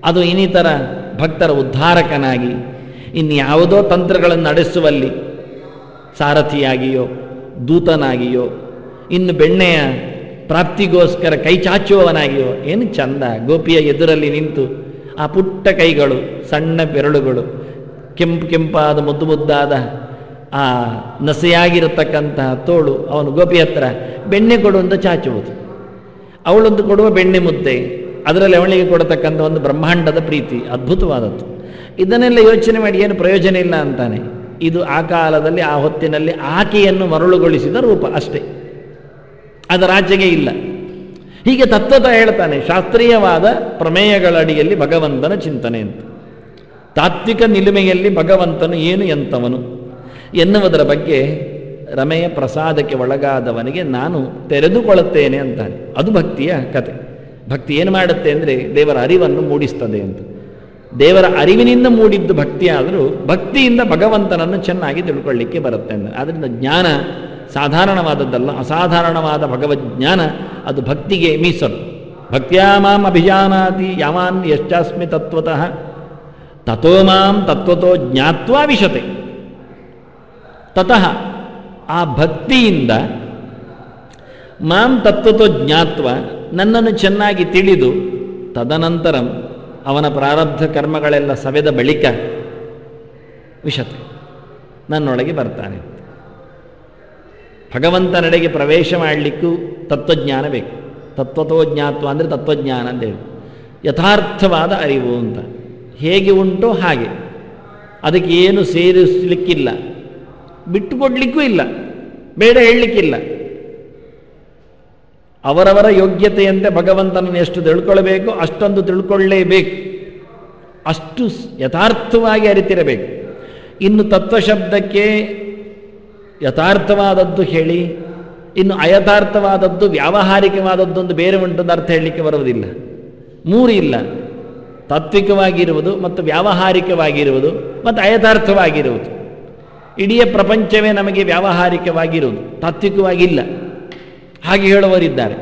ಅದು ಇನ್ನಿತರ ಭಕ್ತರ ಉದ್ಧಾರಕನಾಗಿ, ಇನ್ಯಾವುದೋ ತಂತ್ರಗಳನ್ನು ನಡೆಸುವಲ್ಲಿ ಸಾರಥಿಯಾಗಿಯೋ ದೂತನಾಗಿಯೋ, ಇನ್ನು ಬೆಣ್ಣೆಯ ಪ್ರಾಪ್ತಿಗೋಸ್ಕರ ಕೈ ಚಾಚುವವನಾಗಿಯೋ, ಏನು ಚಂದ. ಗೋಪಿಯ ಎದುರಲ್ಲಿ ನಿಂತು ಆ ಪುಟ್ಟ ಕೈಗಳು, ಸಣ್ಣ ಬೆರಳುಗಳು, ಕೆಂಪಾದ ಮುದ್ದು ಮುದ್ದಾದ ಆ ನಸೆಯಾಗಿರತಕ್ಕಂತಹ ತೋಳು, ಅವನು ಗೋಪಿ ಹತ್ರ ಬೆಣ್ಣೆ ಕೊಡುವಂತ ಚಾಚುವುದು, ಅವಳೊಂದು ಕೊಡುವ ಬೆಣ್ಣೆ ಮುದ್ದೆ, ಅದರಲ್ಲಿ ಅವಳಿಗೆ ಕೊಡತಕ್ಕಂಥ ಒಂದು ಬ್ರಹ್ಮಾಂಡದ ಪ್ರೀತಿ, ಅದ್ಭುತವಾದದ್ದು. ಇದನ್ನೆಲ್ಲ ಯೋಚನೆ ಮಾಡಿ ಏನು ಪ್ರಯೋಜನ ಇಲ್ಲ ಅಂತಾನೆ. ಇದು ಆ ಕಾಲದಲ್ಲಿ ಆ ಹೊತ್ತಿನಲ್ಲಿ ಆಕೆಯನ್ನು ಮರಳುಗೊಳಿಸಿದ ರೂಪ ಅಷ್ಟೇ, ಅದರಾಚೆಗೆ ಇಲ್ಲ. ಹೀಗೆ ತತ್ವತ ಹೇಳ್ತಾನೆ. ಶಾಸ್ತ್ರೀಯವಾದ ಪ್ರಮೇಯಗಳ ಅಡಿಯಲ್ಲಿ ಭಗವಂತನ ಚಿಂತನೆ ಅಂತ, ತಾತ್ವಿಕ ನಿಲುಮೆಯಲ್ಲಿ ಭಗವಂತನು ಏನು ಎಂಥವನು ಎನ್ನುವುದರ ಬಗ್ಗೆ ರಮೆಯ ಪ್ರಸಾದಕ್ಕೆ ಒಳಗಾದವನಿಗೆ ನಾನು ತೆರೆದುಕೊಳ್ಳುತ್ತೇನೆ ಅಂತಾನೆ. ಅದು ಭಕ್ತಿಯ ಕತೆ. ಭಕ್ತಿ ಏನು ಮಾಡುತ್ತೆ ಅಂದರೆ ದೇವರ ಅರಿವನ್ನು ಮೂಡಿಸ್ತದೆ ಅಂತ. ದೇವರ ಅರಿವಿನಿಂದ ಮೂಡಿದ್ದು ಭಕ್ತಿ ಆದರೂ ಭಕ್ತಿಯಿಂದ ಭಗವಂತನನ್ನು ಚೆನ್ನಾಗಿ ತಿಳ್ಕೊಳ್ಳಿಕ್ಕೆ ಬರುತ್ತೆ ಅಂತ. ಆದ್ದರಿಂದ ಜ್ಞಾನ ಸಾಧಾರಣವಾದದ್ದಲ್ಲ, ಅಸಾಧಾರಣವಾದ ಭಗವಜ್ಞಾನ ಅದು ಭಕ್ತಿಗೆ ಮೀಸಲು. ಭಕ್ತ್ಯಾ ಮಾಂ ಅಭಿಜಾನಾತಿ ಯಾವಾನ್ ಯಶ್ಚಾಸ್ಮಿ ತತ್ವತಃ ತಥೋ ಮಾಂ ತತ್ವತೋ ಜ್ಞಾತ್ವಾ ವಿಶತೆ. ತತಃ ಆ ಭಕ್ತಿಯಿಂದ ಮಾಂ ತತ್ವತೋ ಜ್ಞಾತ್ವ, ನನ್ನನ್ನು ಚೆನ್ನಾಗಿ ತಿಳಿದು, ತದನಂತರಂ ಅವನ ಪ್ರಾರಬ್ಧ ಕರ್ಮಗಳೆಲ್ಲ ಸವೆದ ಬಳಿಕ ವಿಶತೆ, ನನ್ನೊಳಗೆ ಬರ್ತಾನೆ. ಭಗವಂತನೆಡೆಗೆ ಪ್ರವೇಶ ಮಾಡಲಿಕ್ಕೂ ತತ್ವಜ್ಞಾನ ಬೇಕು. ತತ್ವತೋ ಜ್ಞಾತ್ವ ಅಂದರೆ ತತ್ವಜ್ಞಾನ ಅಂತೇಳಿ ಯಥಾರ್ಥವಾದ ಅರಿವು ಅಂತ. ಹೇಗೆ ಉಂಟೋ ಹಾಗೆ, ಅದಕ್ಕೆ ಏನು ಸೇರಿಸಲಿಕ್ಕಿಲ್ಲ, ಬಿಟ್ಟುಕೊಡ್ಲಿಕ್ಕೂ ಇಲ್ಲ, ಬೇಡ ಹೇಳಲಿಕ್ಕಿಲ್ಲ. ಅವರವರ ಯೋಗ್ಯತೆಯಂತೆ ಭಗವಂತನನ್ನು ಎಷ್ಟು ತಿಳ್ಕೊಳ್ಬೇಕು ಅಷ್ಟೊಂದು ತಿಳ್ಕೊಳ್ಳೇಬೇಕು, ಅಷ್ಟು ಯಥಾರ್ಥವಾಗಿ ಅರಿತಿರಬೇಕು. ಇನ್ನು ತತ್ವಶಬ್ದಕ್ಕೆ ಯಥಾರ್ಥವಾದದ್ದು ಹೇಳಿ, ಇನ್ನು ಅಯಥಾರ್ಥವಾದದ್ದು ವ್ಯಾವಹಾರಿಕವಾದದ್ದು ಒಂದು ಬೇರೆ ಉಂಟದ ಅರ್ಥ ಹೇಳಲಿಕ್ಕೆ ಬರುವುದಿಲ್ಲ. ಮೂರು ಇಲ್ಲ, ತಾತ್ವಿಕವಾಗಿರುವುದು ಮತ್ತು ವ್ಯಾವಹಾರಿಕವಾಗಿರುವುದು ಮತ್ತು ಅಯಥಾರ್ಥವಾಗಿರುವುದು. ಇಡೀ ಪ್ರಪಂಚವೇ ನಮಗೆ ವ್ಯಾವಹಾರಿಕವಾಗಿರುವುದು, ತಾತ್ವಿಕವಾಗಿಲ್ಲ ಹಾಗೆ ಹೇಳುವವರಿದ್ದಾರೆ.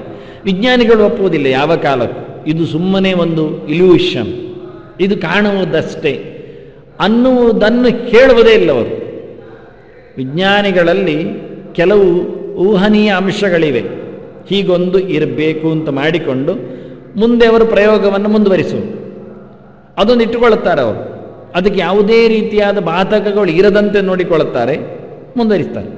ವಿಜ್ಞಾನಿಗಳು ಒಪ್ಪುವುದಿಲ್ಲ ಯಾವ ಕಾಲಕ್ಕೂ. ಇದು ಸುಮ್ಮನೆ ಒಂದು ಇಲ್ಯೂಷನ್, ಇದು ಕಾಣುವುದಷ್ಟೇ ಅನ್ನುವುದನ್ನು ಕೇಳುವುದೇ ಇಲ್ಲವರು. ವಿಜ್ಞಾನಿಗಳಲ್ಲಿ ಕೆಲವು ಊಹನೀಯ ಅಂಶಗಳಿವೆ, ಹೀಗೊಂದು ಇರಬೇಕು ಅಂತ ಮಾಡಿಕೊಂಡು ಮುಂದೆ ಅವರು ಪ್ರಯೋಗವನ್ನು ಮುಂದುವರಿಸುವುದು, ಅದನ್ನು ಇಟ್ಟುಕೊಳ್ಳುತ್ತಾರೆ ಅವರು. ಅದಕ್ಕೆ ಯಾವುದೇ ರೀತಿಯಾದ ಬಾಧಕಗಳು ಇರದಂತೆ ನೋಡಿಕೊಳ್ಳುತ್ತಾರೆ, ಮುಂದುವರಿಸ್ತಾರೆ.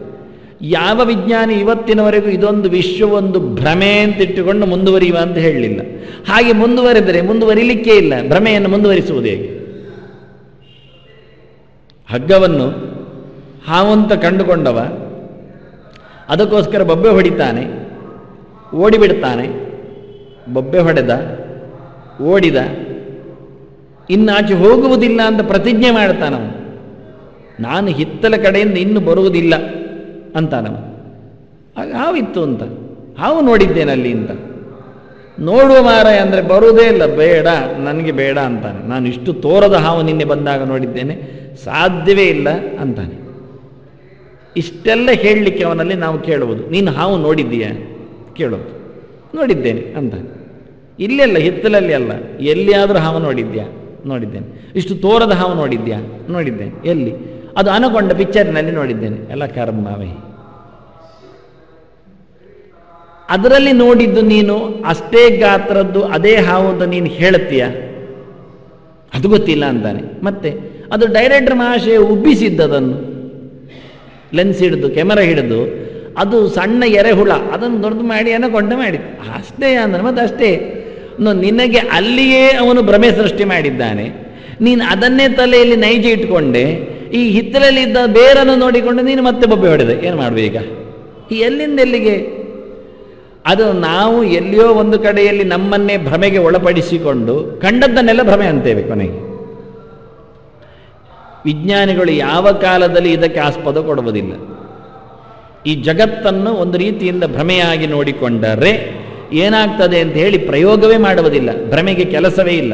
ಯಾವ ವಿಜ್ಞಾನಿ ಇವತ್ತಿನವರೆಗೂ ಇದೊಂದು ವಿಶ್ವವೊಂದು ಭ್ರಮೆ ಅಂತ ಇಟ್ಟುಕೊಂಡು ಮುಂದುವರಿಯುವ ಅಂತ ಹೇಳಲಿಲ್ಲ. ಹಾಗೆ ಮುಂದುವರೆದರೆ ಮುಂದುವರಿಲಿಕ್ಕೆ ಇಲ್ಲ, ಭ್ರಮೆಯನ್ನು ಮುಂದುವರಿಸುವುದು ಹೇಗೆ? ಹಗ್ಗವನ್ನು ಹಾವಂತ ಕಂಡುಕೊಂಡವ ಅದಕ್ಕೋಸ್ಕರ ಬೊಬ್ಬೆ ಹೊಡಿತಾನೆ, ಓಡಿಬಿಡ್ತಾನೆ. ಬೊಬ್ಬೆ ಹೊಡೆದ, ಓಡಿದ, ಇನ್ನಾಚೆ ಹೋಗುವುದಿಲ್ಲ ಅಂತ ಪ್ರತಿಜ್ಞೆ ಮಾಡ್ತಾನವನು. ನಾನು ಹಿತ್ತಲ ಕಡೆಯಿಂದ ಇನ್ನು ಬರುವುದಿಲ್ಲ ಅಂತಾನವ. ಆಗ ಹಾವಿತ್ತು ಅಂತ, ಹಾವು ನೋಡಿದ್ದೇನೆ ಅಲ್ಲಿ ಅಂತ. ನೋಡುವ ಮಾರಾಯ ಅಂದರೆ ಬರುವುದೇ ಇಲ್ಲ, ಬೇಡ ನನಗೆ ಬೇಡ ಅಂತಾನೆ. ನಾನು ಇಷ್ಟು ತೋರದ ಹಾವು ನಿನ್ನೆ ಬಂದಾಗ ನೋಡಿದ್ದೇನೆ, ಸಾಧ್ಯವೇ ಇಲ್ಲ ಅಂತಾನೆ. ಇಷ್ಟೆಲ್ಲ ಹೇಳಲಿಕ್ಕೆ ಅವನಲ್ಲಿ ನಾವು ಕೇಳುವುದು, ನೀನು ಹಾವು ನೋಡಿದ್ದೀಯಾ ಕೇಳೋದು. ನೋಡಿದ್ದೇನೆ ಅಂತಾನೆ. ಇಲ್ಲೆಲ್ಲ, ಹಿತ್ತಲಲ್ಲಿ ಅಲ್ಲ, ಎಲ್ಲಿಯಾದರೂ ಹಾವು ನೋಡಿದ್ಯಾ? ನೋಡಿದ್ದೇನೆ. ಇಷ್ಟು ತೋರದ ಹಾವು ನೋಡಿದ್ಯಾ? ನೋಡಿದ್ದೇನೆ. ಎಲ್ಲಿ? ಅದು ಅನಕೊಂಡ ಪಿಕ್ಚರ್ನಲ್ಲಿ ನೋಡಿದ್ದೇನೆ. ಎಲ್ಲ ಕರ್ಮವೇ. ಅದರಲ್ಲಿ ನೋಡಿದ್ದು ನೀನು ಅಷ್ಟೇ ಗಾತ್ರದ್ದು ಅದೇ ಹಾವು ಅಂತ ನೀನು ಹೇಳ್ತೀಯ? ಅದು ಗೊತ್ತಿಲ್ಲ ಅಂತಾನೆ. ಮತ್ತೆ ಅದು ಡೈರೆಕ್ಟರ್ ಮಹಾಶಯ ಉಬ್ಬಿಸಿದ್ದದನ್ನು, ಲೆನ್ಸ್ ಹಿಡಿದು ಕ್ಯಾಮರಾ ಹಿಡಿದು, ಅದು ಸಣ್ಣ ಎರೆಹುಳ, ಅದನ್ನು ದೊಡ್ಡದು ಮಾಡಿ ಅನಕೊಂಡ ಮಾಡಿದ್ದು ಅಷ್ಟೇ ಅಂದ್ರೆ. ಮತ್ತೆ ಅಷ್ಟೇ, ನಿನಗೆ ಅಲ್ಲಿಯೇ ಅವನು ಭ್ರಮೆ ಸೃಷ್ಟಿ ಮಾಡಿದ್ದಾನೆ. ನೀನು ಅದನ್ನೇ ತಲೆಯಲ್ಲಿ ನೈಜ ಇಟ್ಕೊಂಡೆ, ಈ ಹಿತ್ತಲಲ್ಲಿ ಇದ್ದ ಬೇರನ್ನು ನೋಡಿಕೊಂಡು ನೀನು ಮತ್ತೆ ಬೊಬ್ಬೆ ಹೊಡೆದೆ. ಏನು ಮಾಡುವೀಗ? ಎಲ್ಲಿಂದ ಎಲ್ಲಿಗೆ? ಅದು ನಾವು ಎಲ್ಲಿಯೋ ಒಂದು ಕಡೆಯಲ್ಲಿ ನಮ್ಮನ್ನೇ ಭ್ರಮೆಗೆ ಒಳಪಡಿಸಿಕೊಂಡು ಕಂಡದ್ದನ್ನೆಲ್ಲ ಭ್ರಮೆ ಅಂತೇವೆ ಕೊನೆಗೆ. ವಿಜ್ಞಾನಿಗಳು ಯಾವ ಕಾಲದಲ್ಲಿ ಇದಕ್ಕೆ ಆಸ್ಪದ ಕೊಡುವುದಿಲ್ಲ. ಈ ಜಗತ್ತನ್ನು ಒಂದು ರೀತಿಯಿಂದ ಭ್ರಮೆಯಾಗಿ ನೋಡಿಕೊಂಡರೆ ಏನಾಗ್ತದೆ ಅಂತ ಹೇಳಿ ಪ್ರಯೋಗವೇ ಮಾಡುವುದಿಲ್ಲ. ಭ್ರಮೆಗೆ ಕೆಲಸವೇ ಇಲ್ಲ.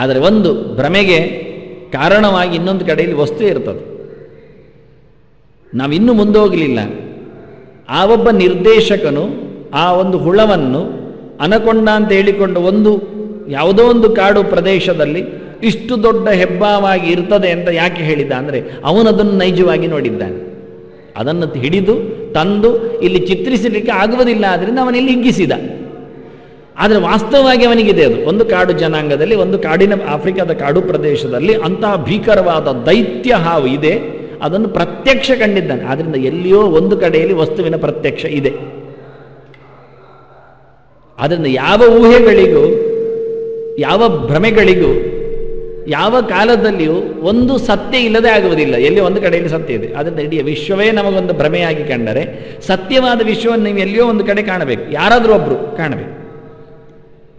ಆದರೆ ಒಂದು ಭ್ರಮೆಗೆ ಕಾರಣವಾಗಿ ಇನ್ನೊಂದು ಕಡೆಯಲ್ಲಿ ವಸ್ತು ಇರ್ತದೆ. ನಾವಿನ್ನೂ ಮುಂದೆ ಹೋಗಲಿಲ್ಲ. ಆ ಒಬ್ಬ ನಿರ್ದೇಶಕನು ಆ ಒಂದು ಹುಳವನ್ನು ಅನಕೊಂಡ ಅಂತ ಹೇಳಿಕೊಂಡು ಯಾವುದೋ ಒಂದು ಕಾಡು ಪ್ರದೇಶದಲ್ಲಿ ಇಷ್ಟು ದೊಡ್ಡ ಹೆಬ್ಬಾವಾಗಿ ಇರ್ತದೆ ಅಂತ ಯಾಕೆ ಹೇಳಿದ ಅಂದರೆ ಅವನದನ್ನು ನೈಜವಾಗಿ ನೋಡಿದ್ದಾನೆ. ಅದನ್ನು ಹಿಡಿದು ತಂದು ಇಲ್ಲಿ ಚಿತ್ರಿಸಲಿಕ್ಕೆ ಆಗುವುದಿಲ್ಲ, ಆದ್ದರಿಂದ ಅವನಿಲ್ಲಿ ಹಿಗ್ಗಿಸಿದ. ಆದರೆ ವಾಸ್ತವವಾಗಿ ಅವನಿಗಿದೆ ಅದು ಒಂದು ಕಾಡು ಜನಾಂಗದಲ್ಲಿ, ಒಂದು ಕಾಡಿನ ಆಫ್ರಿಕಾದ ಕಾಡು ಪ್ರದೇಶದಲ್ಲಿ ಅಂತಹ ಭೀಕರವಾದ ದೈತ್ಯ ಹಾವು ಇದೆ. ಅದನ್ನು ಪ್ರತ್ಯಕ್ಷ ಕಂಡಿದ್ದಾನೆ. ಆದ್ದರಿಂದ ಎಲ್ಲಿಯೋ ಒಂದು ಕಡೆಯಲ್ಲಿ ವಸ್ತುವಿನ ಪ್ರತ್ಯಕ್ಷ ಇದೆ. ಆದ್ದರಿಂದ ಯಾವ ಊಹೆಗಳಿಗೂ ಯಾವ ಭ್ರಮೆಗಳಿಗೂ ಯಾವ ಕಾಲದಲ್ಲಿಯೂ ಒಂದು ಸತ್ಯ ಇಲ್ಲದೆ ಆಗುವುದಿಲ್ಲ. ಎಲ್ಲಿ ಒಂದು ಕಡೆಯಲ್ಲಿ ಸತ್ಯ ಇದೆ. ಆದ್ದರಿಂದ ಇಡೀ ವಿಶ್ವವೇ ನಮಗೊಂದು ಭ್ರಮೆಯಾಗಿ ಕಂಡರೆ ಸತ್ಯವಾದ ವಿಶ್ವವನ್ನು ನೀವು ಎಲ್ಲಿಯೋ ಒಂದು ಕಡೆ ಕಾಣಬೇಕು, ಯಾರಾದರೂ ಒಬ್ಬರು ಕಾಣಬೇಕು.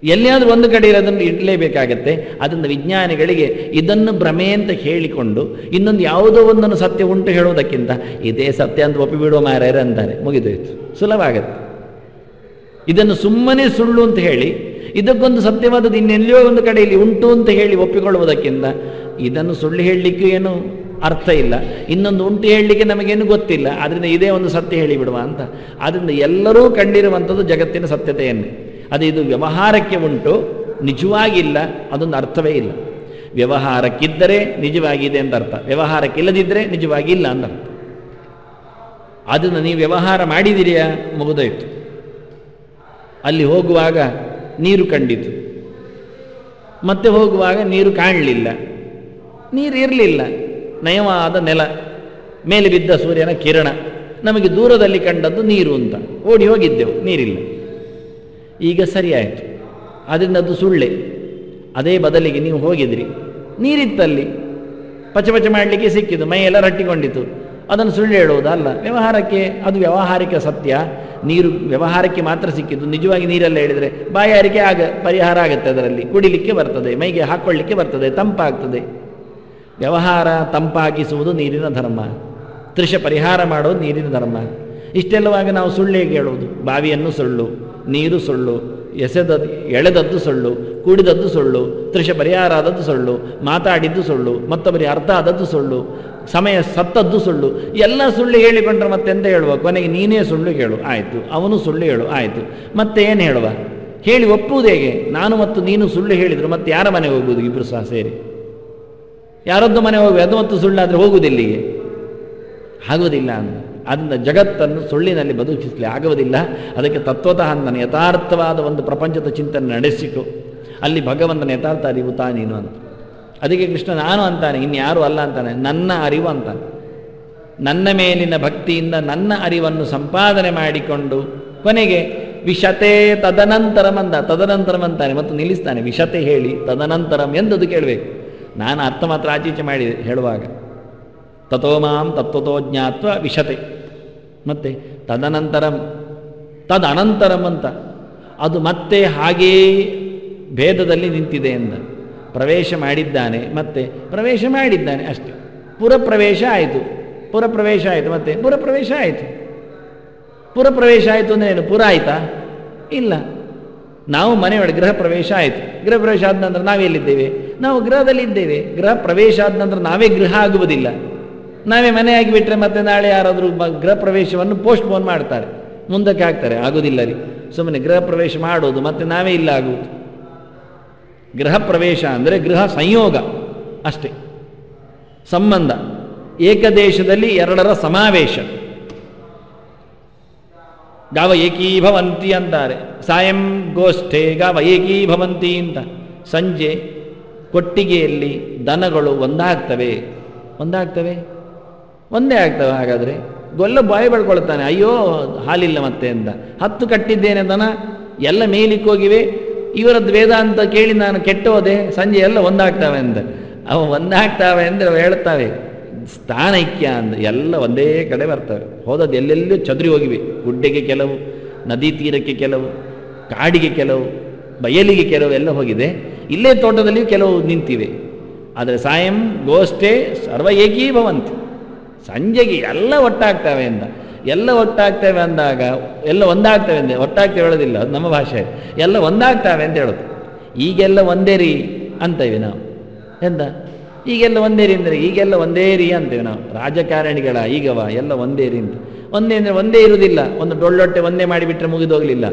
ಎಲ್ಲಿಯಾದರೂ ಒಂದು ಕಡೆ ಇರೋದನ್ನು ಇಡಲೇಬೇಕಾಗತ್ತೆ. ಅದರಿಂದ ವಿಜ್ಞಾನಿಗಳಿಗೆ ಇದನ್ನು ಭ್ರಮೆ ಅಂತ ಹೇಳಿಕೊಂಡು ಇನ್ನೊಂದು ಯಾವುದೋ ಒಂದನ್ನು ಸತ್ಯ ಉಂಟು ಹೇಳುವುದಕ್ಕಿಂತ ಇದೇ ಸತ್ಯ ಅಂತ ಒಪ್ಪಿಬಿಡುವ ಮಾರಾಯರು ಅಂತಾರೆ, ಮುಗಿದೋಯ್ತು, ಸುಲಭ ಆಗತ್ತೆ. ಇದನ್ನು ಸುಮ್ಮನೆ ಸುಳ್ಳು ಅಂತ ಹೇಳಿ ಇದಕ್ಕೊಂದು ಸತ್ಯವಾದದ್ದು ಇನ್ನೆಲ್ಲಿಯೋ ಒಂದು ಕಡೆಯಲ್ಲಿ ಉಂಟು ಅಂತ ಹೇಳಿ ಒಪ್ಪಿಕೊಳ್ಳುವುದಕ್ಕಿಂತ ಇದನ್ನು ಸುಳ್ಳು ಹೇಳಲಿಕ್ಕೂ ಏನು ಅರ್ಥ ಇಲ್ಲ, ಇನ್ನೊಂದು ಉಂಟು ಹೇಳಲಿಕ್ಕೆ ನಮಗೇನು ಗೊತ್ತಿಲ್ಲ, ಆದ್ದರಿಂದ ಇದೇ ಒಂದು ಸತ್ಯ ಹೇಳಿಬಿಡುವ ಅಂತ. ಆದ್ದರಿಂದ ಎಲ್ಲರೂ ಕಂಡಿರುವಂಥದ್ದು ಜಗತ್ತಿನ ಸತ್ಯತೆಯನ್ನೇ. ಅದು ಇದು ವ್ಯವಹಾರಕ್ಕೆ ಉಂಟು, ನಿಜವಾಗಿಲ್ಲ, ಅದೊಂದು ಅರ್ಥವೇ ಇಲ್ಲ. ವ್ಯವಹಾರಕ್ಕಿದ್ದರೆ ನಿಜವಾಗಿದೆ ಅಂತ ಅರ್ಥ, ವ್ಯವಹಾರಕ್ಕಿಲ್ಲದಿದ್ದರೆ ನಿಜವಾಗಿ ಇಲ್ಲ ಅಂತ ಅರ್ಥ. ಅದನ್ನು ನೀವು ವ್ಯವಹಾರ ಮಾಡಿದಿರಿಯಾ? ಮುಗಿದೋಯ್ತು. ಅಲ್ಲಿ ಹೋಗುವಾಗ ನೀರು ಕಂಡಿತು, ಮತ್ತೆ ಹೋಗುವಾಗ ನೀರು ಕಾಣಲಿಲ್ಲ, ನೀರು ಇರಲಿಲ್ಲ, ನಯವಾದ ನೆಲ, ಮೇಲೆ ಬಿದ್ದ ಸೂರ್ಯನ ಕಿರಣ, ನಮಗೆ ದೂರದಲ್ಲಿ ಕಂಡದ್ದು ನೀರು ಅಂತ ಓಡಿ ಹೋಗಿದ್ದೆವು, ನೀರಿಲ್ಲ. ಈಗ ಸರಿಯಾಯಿತು, ಅದರಿಂದ ಅದು ಸುಳ್ಳೆ. ಅದೇ ಬದಲಿಗೆ ನೀವು ಹೋಗಿದ್ರಿ, ನೀರಿತ್ತಲ್ಲಿ, ಪಚಪಚ ಮಾಡಲಿಕ್ಕೆ ಸಿಕ್ಕಿದ್ದು, ಮೈಯೆಲ್ಲ ರಟ್ಟಿಕೊಂಡಿತು, ಅದನ್ನು ಸುಳ್ಳು ಹೇಳುವುದಲ್ಲ. ವ್ಯವಹಾರಕ್ಕೆ ಅದು ವ್ಯಾವಹಾರಿಕ ಸತ್ಯ. ನೀರು ವ್ಯವಹಾರಕ್ಕೆ ಮಾತ್ರ ಸಿಕ್ಕಿದ್ದು, ನಿಜವಾಗಿ ನೀರೆಲ್ಲ ಹೇಳಿದರೆ ಬಾಯಾರಿಕೆ ಪರಿಹಾರ ಆಗುತ್ತೆ, ಅದರಲ್ಲಿ ಕುಡಿಲಿಕ್ಕೆ ಬರ್ತದೆ, ಮೈಗೆ ಹಾಕ್ಕೊಳ್ಳಿಕ್ಕೆ ಬರ್ತದೆ, ತಂಪಾಗ್ತದೆ. ವ್ಯವಹಾರ ತಂಪಾಗಿಸುವುದು ನೀರಿನ ಧರ್ಮ, ತೃಷ ಪರಿಹಾರ ಮಾಡೋದು ನೀರಿನ ಧರ್ಮ. ಇಷ್ಟೆಲ್ಲವಾಗ ನಾವು ಸುಳ್ಳು ಹೇಗೆ ಹೇಳುವುದು? ಬಾವಿಯನ್ನು ಸುಳ್ಳು, ನೀರು ಸುಳ್ಳು, ಎಳೆದದ್ದು ಸುಳ್ಳು, ಕೂಡಿದದ್ದು ಸುಳ್ಳು, ತ್ರಿಷ ಪರಿಹಾರ ಆದದ್ದು ಸುಳ್ಳು, ಮಾತಾಡಿದ್ದು ಸುಳ್ಳು, ಮತ್ತೊಬ್ಬರಿಗೆ ಅರ್ಥ ಆದದ್ದು ಸುಳ್ಳು, ಸಮಯ ಸತ್ತದ್ದು ಸುಳ್ಳು, ಎಲ್ಲ ಸುಳ್ಳು ಹೇಳಿಕೊಂಡ್ರೆ ಮತ್ತೆಂತ ಹೇಳುವ? ಕೊನೆಗೆ ನೀನೇ ಸುಳ್ಳು ಹೇಳು ಆಯಿತು, ಅವನು ಸುಳ್ಳು ಹೇಳು ಆಯಿತು, ಮತ್ತೆ ಏನು ಹೇಳುವ? ಹೇಳಿ ಒಪ್ಪುವುದು ಹೇಗೆ? ನಾನು ಮತ್ತು ನೀನು ಸುಳ್ಳು ಹೇಳಿದ್ರು ಮತ್ತೆ ಯಾರ ಮನೆ ಹೋಗುವುದು? ಇಬ್ಬರು ಸಹ ಸೇರಿ ಯಾರದ್ದು ಮನೆ ಹೋಗುವ? ಅದು ಮತ್ತು ಸುಳ್ಳಾದರೆ ಹೋಗುವುದಿಲ್ಲಿಗೆ ಆಗುವುದಿಲ್ಲ ಅಂತ. ಅದರಿಂದ ಜಗತ್ತನ್ನು ಸುಳ್ಳಿನಲ್ಲಿ ಬದುಕಿಸಲಿ ಆಗುವುದಿಲ್ಲ. ಅದಕ್ಕೆ ತತ್ವತಃ ಅಂತಾನೆ ಯಥಾರ್ಥವಾದ ಒಂದು ಪ್ರಪಂಚದ ಚಿಂತನೆ ನಡೆಸಿಕೊ, ಅಲ್ಲಿ ಭಗವಂತನ ಯಥಾರ್ಥ ಅರಿವು ನೀನು ಅಂತ. ಅದಕ್ಕೆ ಕೃಷ್ಣ ನಾನು ಅಂತಾನೆ, ಇನ್ಯಾರೂ ಅಲ್ಲ ಅಂತಾನೆ, ನನ್ನ ಅರಿವು ಅಂತಾನೆ. ನನ್ನ ಮೇಲಿನ ಭಕ್ತಿಯಿಂದ ನನ್ನ ಅರಿವನ್ನು ಸಂಪಾದನೆ ಮಾಡಿಕೊಂಡು ಕೊನೆಗೆ ವಿಶತೆ ತದನಂತರಂ ಅಂದ. ತದನಂತರಂ ಅಂತಾನೆ ಮತ್ತು ನಿಲ್ಲಿಸ್ತಾನೆ. ವಿಶತೆ ಹೇಳಿ ತದನಂತರಂ ಎಂದದು ಕೇಳಬೇಕು. ನಾನು ಅರ್ಥ ಮಾತ್ರ ಆಚೀಚೆ ಮಾಡಿದೆ ಹೇಳುವಾಗ. ತಥೋಮಾಂ ತತ್ವತೋ ಜ್ಞಾತ್ವ ವಿಶತೆ, ಮತ್ತೆ ತದನಂತರಂ ತದನಂತರಂ ಅಂತ ಅದು ಮತ್ತೆ ಹಾಗೇ ಭೇದದಲ್ಲಿ ನಿಂತಿದೆ ಎಂದ. ಪ್ರವೇಶ ಮಾಡಿದ್ದಾನೆ, ಮತ್ತೆ ಪ್ರವೇಶ ಮಾಡಿದ್ದಾನೆ ಅಷ್ಟೆ. ಪುರಪ್ರವೇಶ ಆಯಿತು, ಪುರಪ್ರವೇಶ ಆಯಿತು, ಮತ್ತೆ ಪುರಪ್ರವೇಶ ಆಯಿತು. ಪುರಪ್ರವೇಶ ಆಯಿತು ಅಂದರೆ ಏನು? ಪುರ ಆಯಿತಾ? ಇಲ್ಲ. ನಾವು ಮನೆಯೊಳಗೆ ಗೃಹ ಪ್ರವೇಶ ಆಯಿತು. ಗೃಹ ಪ್ರವೇಶ ಆದ ನಂತರ ನಾವೆಲ್ಲಿದ್ದೇವೆ? ನಾವು ಗೃಹದಲ್ಲಿ ಇದ್ದೇವೆ. ಗೃಹ ಪ್ರವೇಶ ಆದ ನಂತರ ನಾವೇ ಗೃಹ ಆಗುವುದಿಲ್ಲ. ನಾವೇ ಮನೆ ಆಗಿಬಿಟ್ರೆ ಮತ್ತೆ ನಾಳೆ ಯಾರಾದರೂ ಗೃಹ ಪ್ರವೇಶವನ್ನು ಪೋಸ್ಟ್ಪೋನ್ ಮಾಡ್ತಾರೆ, ಮುಂದಕ್ಕೆ ಹಾಕ್ತಾರೆ. ಆಗೋದಿಲ್ಲ ರೀ, ಸುಮ್ಮನೆ ಗೃಹ ಪ್ರವೇಶ ಮಾಡೋದು ಮತ್ತೆ ನಾವೇ ಇಲ್ಲ ಆಗುವುದು. ಗೃಹ ಪ್ರವೇಶ ಅಂದರೆ ಗೃಹ ಸಂಯೋಗ ಅಷ್ಟೇ, ಸಂಬಂಧ. ಏಕದೇಶದಲ್ಲಿ ಎರಡರ ಸಮಾವೇಶ. ಗಾವ ಏಕೀಭವಂತಿ ಅಂತಾರೆ. ಸಾಯಂ ಗೋಷ್ಠೆ ಗಾವ ಏಕೀಭವಂತಿ ಅಂತ. ಸಂಜೆ ಕೊಟ್ಟಿಗೆಯಲ್ಲಿ ದನಗಳು ಒಂದಾಗ್ತವೆ. ಒಂದೇ ಆಗ್ತವೆ. ಹಾಗಾದರೆ ಗೊಲ್ಲ ಬಾಯಿ ಬಳ್ಕೊಳ್ತಾನೆ, ಅಯ್ಯೋ ಹಾಲಿಲ್ಲ ಮತ್ತೆ ಅಂತ. 10 ಕಟ್ಟಿದ್ದೇನೆ ದನ, ಎಲ್ಲ ಮೇಲಿಕ್ಕೆ ಹೋಗಿವೆ, ಇವರದ್ದು ವೇದ ಅಂತ ಕೇಳಿ ನಾನು ಕೆಟ್ಟೋದೆ, ಸಂಜೆ ಎಲ್ಲ ಒಂದಾಗ್ತವೆ ಅಂತ. ಅವ ಒಂದಾಗ್ತವೆ ಅಂದರೆ ಅವು ಹೇಳ್ತಾವೆ ಸ್ಥಾನೈಕ್ಯ ಅಂದ. ಎಲ್ಲ ಒಂದೇ ಕಡೆ ಬರ್ತವೆ. ಹೋದದ್ದು ಎಲ್ಲೆಲ್ಲೂ ಚದುರಿ ಹೋಗಿವೆ. ಗುಡ್ಡೆಗೆ ಕೆಲವು, ನದಿ ತೀರಕ್ಕೆ ಕೆಲವು, ಕಾಡಿಗೆ ಕೆಲವು, ಬಯಲಿಗೆ ಕೆಲವು ಎಲ್ಲ ಹೋಗಿದೆ. ಇಲ್ಲೇ ತೋಟದಲ್ಲಿ ಕೆಲವು ನಿಂತಿವೆ. ಆದರೆ ಸಾಯಂ ಗೋಷ್ಠೆ ಸರ್ವ ಏಕೀಭವಂತಿ. ಸಂಜೆಗೆ ಎಲ್ಲ ಒಟ್ಟಾಗ್ತವೆ ಅಂತ. ಎಲ್ಲ ಒಟ್ಟಾಗ್ತವೆ ಅಂದಾಗ ಎಲ್ಲ ಒಂದಾಗ್ತವೆ ಅಂದೆ. ಒಟ್ಟಾಗ್ತವೆ ಹೇಳೋದಿಲ್ಲ, ಅದು ನಮ್ಮ ಭಾಷೆ. ಎಲ್ಲ ಒಂದಾಗ್ತವೆ ಅಂತ ಹೇಳೋದು. ಈಗೆಲ್ಲ ಒಂದೇ ರೀ ಅಂತೇವೆ ನಾವು. ಎಂತ ಈಗೆಲ್ಲ ಒಂದೇ ರೀ ಅಂದರೆ ಈಗೆಲ್ಲ ಒಂದೇ ರೀ ಅಂತೇವೆ ನಾವು. ರಾಜಕಾರಣಿಗಳ ಈಗವ ಎಲ್ಲ ಒಂದೇ ರೀ ಅಂತ. ಒಂದೇ ಅಂದರೆ ಒಂದೇ ಇರುವುದಿಲ್ಲ. ಒಂದು ಡೊಳ್ಳೊಟ್ಟೆ ಒಂದೇ ಮಾಡಿಬಿಟ್ರೆ ಮುಗಿದೋಗಲಿಲ್ಲ.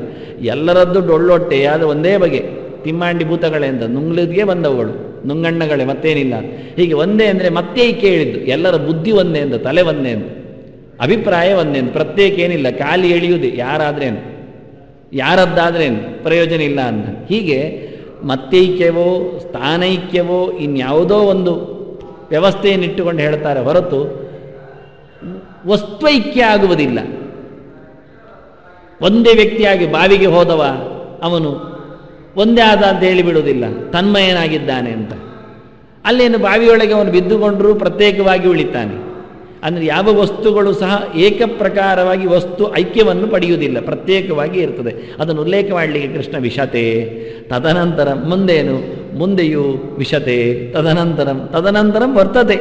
ಎಲ್ಲರದ್ದು ಡೊಳ್ಳೊಟ್ಟೆ ಅದು ಒಂದೇ ಬಗೆ. ತಿಮ್ಮಾಂಡಿ ಭೂತಗಳೇ ಅಂತ ನುಂಗ್ಲಿಗೆ ಬಂದವುಗಳು, ನುಂಗಣ್ಣಗಳೇ, ಮತ್ತೇನಿಲ್ಲ. ಹೀಗೆ ಒಂದೇ ಅಂದರೆ ಮತ್ತೆ ಕೇಳಿದ್ದು ಎಲ್ಲರ ಬುದ್ಧಿ ಒಂದೇ ಅಂತ, ತಲೆ ಒಂದೇ ಅಂತ, ಅಭಿಪ್ರಾಯ ಒಂದೇ ಅಂತ, ಪ್ರತ್ಯೇಕ ಏನಿಲ್ಲ. ಖಾಲಿ ಎಳೆಯುವುದೇ, ಯಾರಾದ್ರೇನು ಯಾರದ್ದಾದ್ರೇನು ಪ್ರಯೋಜನ ಇಲ್ಲ ಅಂತ. ಹೀಗೆ ಮತ್ತೈಕ್ಯವೋ ಸ್ಥಾನೈಕ್ಯವೋ ಇನ್ಯಾವುದೋ ಒಂದು ವ್ಯವಸ್ಥೆಯನ್ನಿಟ್ಟುಕೊಂಡು ಹೇಳ್ತಾರೆ ಹೊರತು ವಸ್ತುಐಕ್ಯ ಆಗುವುದಿಲ್ಲ. ಒಂದೇ ವ್ಯಕ್ತಿಯಾಗಿ ಬಾವಿಗೆ ಹೋದವ ಅವನು ಒಂದೇ ಆದ ಅಂತ ಹೇಳಿಬಿಡುವುದಿಲ್ಲ, ತನ್ಮಯನಾಗಿದ್ದಾನೆ ಅಂತ. ಅಲ್ಲೇನು ಬಾವಿಯೊಳಗೆ ಅವನು ಬಿದ್ದುಕೊಂಡರೂ ಪ್ರತ್ಯೇಕವಾಗಿ ಉಳಿತಾನೆ. ಅಂದರೆ ಯಾವ ವಸ್ತುಗಳು ಸಹ ಏಕಪ್ರಕಾರವಾಗಿ ವಸ್ತು ಐಕ್ಯವನ್ನು ಪಡೆಯುವುದಿಲ್ಲ, ಪ್ರತ್ಯೇಕವಾಗಿ ಇರ್ತದೆ. ಅದನ್ನು ಉಲ್ಲೇಖ ಮಾಡಲಿಕ್ಕೆ ಕೃಷ್ಣ ವಿಶತೆ ತದನಂತರ, ಮುಂದೇನು? ಮುಂದೆಯೂ ವಿಶತೆ ತದನಂತರಂ ವರ್ತತೆ.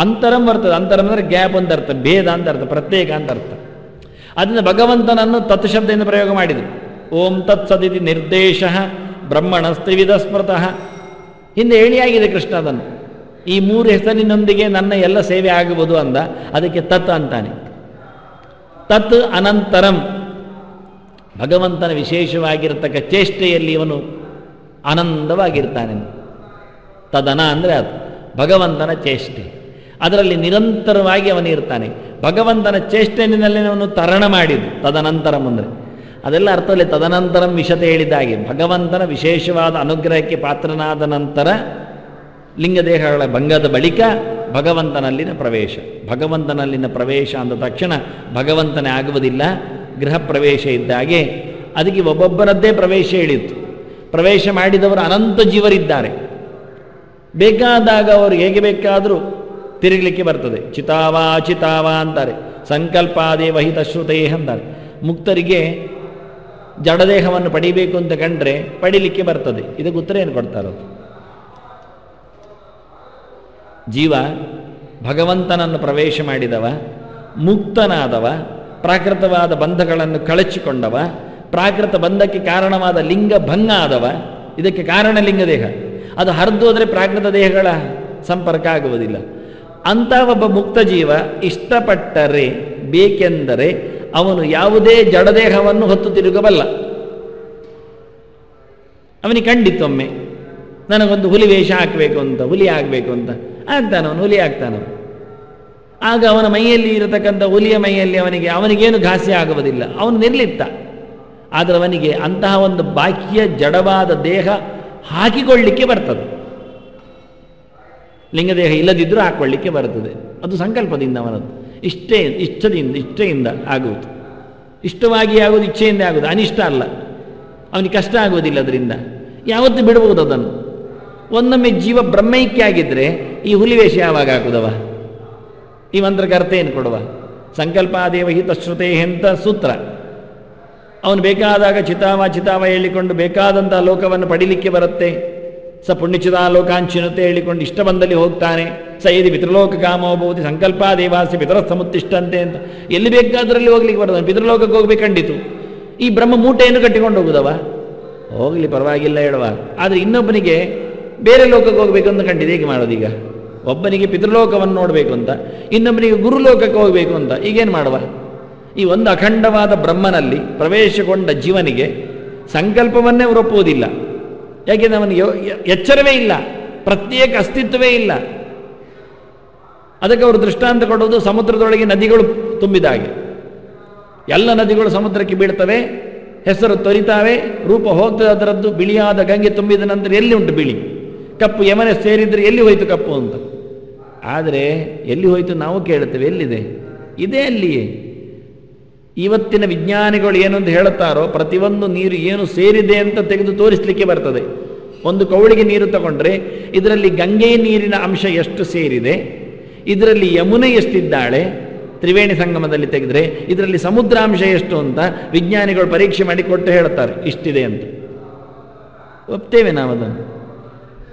ಅಂತರಂ ಬರ್ತದೆ. ಅಂತರಂ ಅಂದರೆ ಗ್ಯಾಪ್ ಅಂತ ಅರ್ಥ, ಭೇದ ಅಂತ ಅರ್ಥ, ಪ್ರತ್ಯೇಕ ಅಂತ ಅರ್ಥ. ಅದನ್ನು ಭಗವಂತನನ್ನು ತತ್ ಶಬ್ದದಿಂದ ಪ್ರಯೋಗ ಮಾಡಿದರು. ಓಂ ತತ್ಸದಿತಿ ನಿರ್ದೇಶ ಬ್ರಹ್ಮಣಸ್ತ್ರಿವಿಧ ಸ್ಮೃತಃ. ಹಿಂದೆ ಹೇಳಿಯಾಗಿದೆ ಕೃಷ್ಣ ಅದನ್ನು. ಈ 3 ಹೆಸರಿನೊಂದಿಗೆ ನನ್ನ ಎಲ್ಲ ಸೇವೆ ಆಗುವುದು ಅಂದ. ಅದಕ್ಕೆ ತತ್ ಅಂತಾನೆ. ತತ್ ಅನಂತರಂ, ಭಗವಂತನ ವಿಶೇಷವಾಗಿರತಕ್ಕ ಚೇಷ್ಟೆಯಲ್ಲಿ ಇವನು ಆನಂದವಾಗಿರ್ತಾನೆ. ತದನ ಅಂದರೆ ಅದು ಭಗವಂತನ ಚೇಷ್ಟೆ, ಅದರಲ್ಲಿ ನಿರಂತರವಾಗಿ ಅವನು ಇರ್ತಾನೆ. ಭಗವಂತನ ಚೇಷ್ಟೆಯಲ್ಲಿ ಅವನು ತರಣ ಮಾಡಿದ್ದು ತದನಂತರಂ ಅಂದರೆ ಅದೆಲ್ಲ ಅರ್ಥದಲ್ಲಿ ತದನಂತರಂ ವಿಶತೆ ಹೇಳಿದ್ದಾಗೆ. ಭಗವಂತನ ವಿಶೇಷವಾದ ಅನುಗ್ರಹಕ್ಕೆ ಪಾತ್ರನಾದ ನಂತರ ಲಿಂಗದೇಹಗಳ ಭಂಗದ ಬಳಿಕ ಭಗವಂತನಲ್ಲಿನ ಪ್ರವೇಶ. ಭಗವಂತನಲ್ಲಿನ ಪ್ರವೇಶ ಅಂದ ತಕ್ಷಣ ಭಗವಂತನೇ ಆಗುವುದಿಲ್ಲ, ಗೃಹ ಪ್ರವೇಶ ಇದ್ದಾಗೆ. ಅದಕ್ಕೆ ಒಬ್ಬೊಬ್ಬರದ್ದೇ ಪ್ರವೇಶ ಹೇಳಿತ್ತು. ಪ್ರವೇಶ ಮಾಡಿದವರು ಅನಂತ ಜೀವರಿದ್ದಾರೆ. ಬೇಕಾದಾಗ ಅವರು ಹೇಗೆ ಬೇಕಾದರೂ ತಿರುಗಲಿಕ್ಕೆ ಬರ್ತದೆ. ಚಿತಾವ ಅಂತಾರೆ, ಸಂಕಲ್ಪಾದೇವ ಹಿತಶ್ರುತೇ ಅಂತಾರೆ. ಮುಕ್ತರಿಗೆ ಜಡದೇಹವನ್ನು ಪಡಿಬೇಕು ಅಂತ ಕಂಡ್ರೆ ಪಡಿಲಿಕ್ಕೆ ಬರ್ತದೆ. ಇದಕ್ಕೆ ಉತ್ತರ ಏನು ಕೊಡ್ತಾರದು? ಜೀವ ಭಗವಂತನನ್ನು ಪ್ರವೇಶ ಮಾಡಿದವ, ಮುಕ್ತನಾದವ, ಪ್ರಾಕೃತವಾದ ಬಂಧಗಳನ್ನು ಕಳಚಿಕೊಂಡವ, ಪ್ರಾಕೃತ ಬಂಧಕ್ಕೆ ಕಾರಣವಾದ ಲಿಂಗ ಭಂಗ ಆದವ, ಇದಕ್ಕೆ ಕಾರಣ ಲಿಂಗದೇಹ. ಅದು ಹರಿದು ಹೋದರೆ ಪ್ರಾಕೃತ ದೇಹಗಳ ಸಂಪರ್ಕ ಆಗುವುದಿಲ್ಲ. ಅಂತ ಒಬ್ಬ ಮುಕ್ತ ಜೀವ ಇಷ್ಟಪಟ್ಟರೆ, ಬೇಕೆಂದರೆ ಅವನು ಯಾವುದೇ ಜಡದೇಹವನ್ನು ಹೊತ್ತು ತಿರುಗಬಲ್ಲ. ಅವನಿಗೆ ಖಂಡಿತೊಮ್ಮೆ ನನಗೊಂದು ಹುಲಿ ವೇಷ ಹಾಕಬೇಕು ಅಂತ, ಹುಲಿ ಆಗಬೇಕು ಅಂತ ಆಗ್ತಾನವನು, ಹುಲಿ ಆಗ್ತಾನವನು. ಆಗ ಅವನ ಮೈಯಲ್ಲಿ ಇರತಕ್ಕಂಥ ಹುಲಿಯ ಮೈಯಲ್ಲಿ ಅವನಿಗೇನು ಘಾಸ್ಯ ಆಗುವುದಿಲ್ಲ, ಅವನು ನಿರ್ಲಿಪ್ತ. ಆದರೆ ಅವನಿಗೆ ಅಂತಹ ಒಂದು ಬಾಹ್ಯ ಜಡವಾದ ದೇಹ ಹಾಕಿಕೊಳ್ಳಿಕ್ಕೆ ಬರ್ತದೆ. ಲಿಂಗದೇಹ ಇಲ್ಲದಿದ್ದರೂ ಹಾಕೊಳ್ಳಿಕ್ಕೆ ಬರ್ತದೆ. ಅದು ಸಂಕಲ್ಪದಿಂದ ಅವನದ್ದು, ಇಚ್ಛೆಯಿಂದ ಆಗುವುದು. ಇಷ್ಟವಾಗಿ ಆಗುವುದು, ಇಚ್ಛೆಯಿಂದ ಆಗುವುದು, ಅನಿಷ್ಟ ಅಲ್ಲ. ಅವನಿಗೆ ಕಷ್ಟ ಆಗುವುದಿಲ್ಲ ಅದರಿಂದ, ಯಾವತ್ತೂ ಬಿಡಬಹುದು ಅದನ್ನು. ಒಂದೊಮ್ಮೆ ಜೀವ ಬ್ರಹ್ಮೈಕ್ಯ ಆಗಿದ್ದರೆ ಈ ಹುಲಿವೇಷ ಯಾವಾಗ ಹಾಕುದವ? ಈ ಮಂತ್ರಕ್ಕೆ ಅರ್ಥ ಏನು ಕೊಡುವ? ಸಂಕಲ್ಪಾದೇವ ಹಿತಶ್ರುತೆ ಅಂತ ಸೂತ್ರ. ಅವನು ಬೇಕಾದಾಗ ಚಿತಾವ ಹೇಳಿಕೊಂಡು ಬೇಕಾದಂತಹ ಲೋಕವನ್ನು ಪಡಿಲಿಕ್ಕೆ ಬರುತ್ತೆ. ಸ ಪುಣ್ಯಚಿತಾ ಲೋಕಾಂಚಿನತೆ ಹೇಳಿಕೊಂಡು ಇಷ್ಟ ಬಂದಲ್ಲಿ ಹೋಗ್ತಾನೆ. ಸ ಯದಿ ಪಿತೃಲೋಕ ಕಾಮೋಭೂತಿ ಸಂಕಲ್ಪಾದೇವಾಸಿ ಪಿತರ ಸಮುತ್ತಿಷ್ಟಂತೆ ಅಂತ ಎಲ್ಲಿ ಬೇಕಾದ್ರಲ್ಲಿ ಹೋಗ್ಲಿಕ್ಕೆ ಬರೋದು. ಪಿತೃಲೋಕಕ್ಕೆ ಹೋಗ್ಬೇಕಂಡಿತು. ಈ ಬ್ರಹ್ಮ ಮೂಟೆಯನ್ನು ಕಟ್ಟಿಕೊಂಡು ಹೋಗುದವ? ಹೋಗ್ಲಿ, ಪರವಾಗಿಲ್ಲ ಹೇಳುವ. ಆದರೆ ಇನ್ನೊಬ್ಬನಿಗೆ ಬೇರೆ ಲೋಕಕ್ಕೆ ಹೋಗ್ಬೇಕು ಅಂತ ಕಂಡಿದೆ. ಹೇಗೆ ಮಾಡೋದು? ಈಗ ಒಬ್ಬನಿಗೆ ಪಿತೃಲೋಕವನ್ನು ನೋಡಬೇಕು ಅಂತ, ಇನ್ನೊಬ್ಬನಿಗೆ ಗುರುಲೋಕಕ್ಕೆ ಹೋಗಬೇಕು ಅಂತ. ಈಗೇನು ಮಾಡುವ? ಈ ಒಂದು ಅಖಂಡವಾದ ಬ್ರಹ್ಮನಲ್ಲಿ ಪ್ರವೇಶಗೊಂಡ ಜೀವನಿಗೆ ಸಂಕಲ್ಪವನ್ನೇ ಅವರು ಒಪ್ಪುವುದಿಲ್ಲ. ಯಾಕೆಂದ್ರೆ ಅವನಿಗೆ ಎಚ್ಚರವೇ ಇಲ್ಲ, ಪ್ರತ್ಯೇಕ ಅಸ್ತಿತ್ವವೇ ಇಲ್ಲ. ಅದಕ್ಕೆ ಅವರು ದೃಷ್ಟಾಂತ ಕೊಡುವುದು ಸಮುದ್ರದೊಳಗೆ ನದಿಗಳು ತುಂಬಿದ ಹಾಗೆ. ಎಲ್ಲ ನದಿಗಳು ಸಮುದ್ರಕ್ಕೆ ಬೀಳ್ತವೆ, ಹೆಸರು ತೊರಿತಾವೆ, ರೂಪ ಹೋಗ್ತದೆ ಅದರದ್ದು. ಬಿಳಿಯಾದ ಗಂಗೆ ತುಂಬಿದ ನಂತರ ಎಲ್ಲಿ ಉಂಟು ಬಿಳಿ? ಕಪ್ಪು ಯಮನೆ ಸೇರಿದ್ರೆ ಎಲ್ಲಿ ಹೋಯ್ತು ಕಪ್ಪು ಅಂತ. ಆದರೆ ಎಲ್ಲಿ ಹೋಯ್ತು ನಾವು ಕೇಳುತ್ತೇವೆ, ಎಲ್ಲಿದೆ? ಇದೇ ಅಲ್ಲಿಯೇ. ಇವತ್ತಿನ ವಿಜ್ಞಾನಿಗಳು ಏನೊಂದು ಹೇಳುತ್ತಾರೋ, ಪ್ರತಿಯೊಂದು ನೀರು ಏನು ಸೇರಿದೆ ಅಂತ ತೆಗೆದು ತೋರಿಸಲಿಕ್ಕೆ ಬರ್ತದೆ. ಒಂದು ಕೌಳಿಗೆ ನೀರು ತಗೊಂಡ್ರೆ ಇದರಲ್ಲಿ ಗಂಗೆಯ ನೀರಿನ ಅಂಶ ಎಷ್ಟು ಸೇರಿದೆ, ಇದರಲ್ಲಿ ಯಮುನೆ ಎಷ್ಟಿದ್ದಾಳೆ, ತ್ರಿವೇಣಿ ಸಂಗಮದಲ್ಲಿ ತೆಗೆದ್ರೆ ಇದರಲ್ಲಿ ಸಮುದ್ರಾಂಶ ಎಷ್ಟು ಅಂತ ವಿಜ್ಞಾನಿಗಳು ಪರೀಕ್ಷೆ ಮಾಡಿಕೊಟ್ಟು ಹೇಳುತ್ತಾರೆ, ಇಷ್ಟಿದೆ ಅಂತ. ಒಪ್ತೇವೆ ನಾವು ಅದನ್ನು.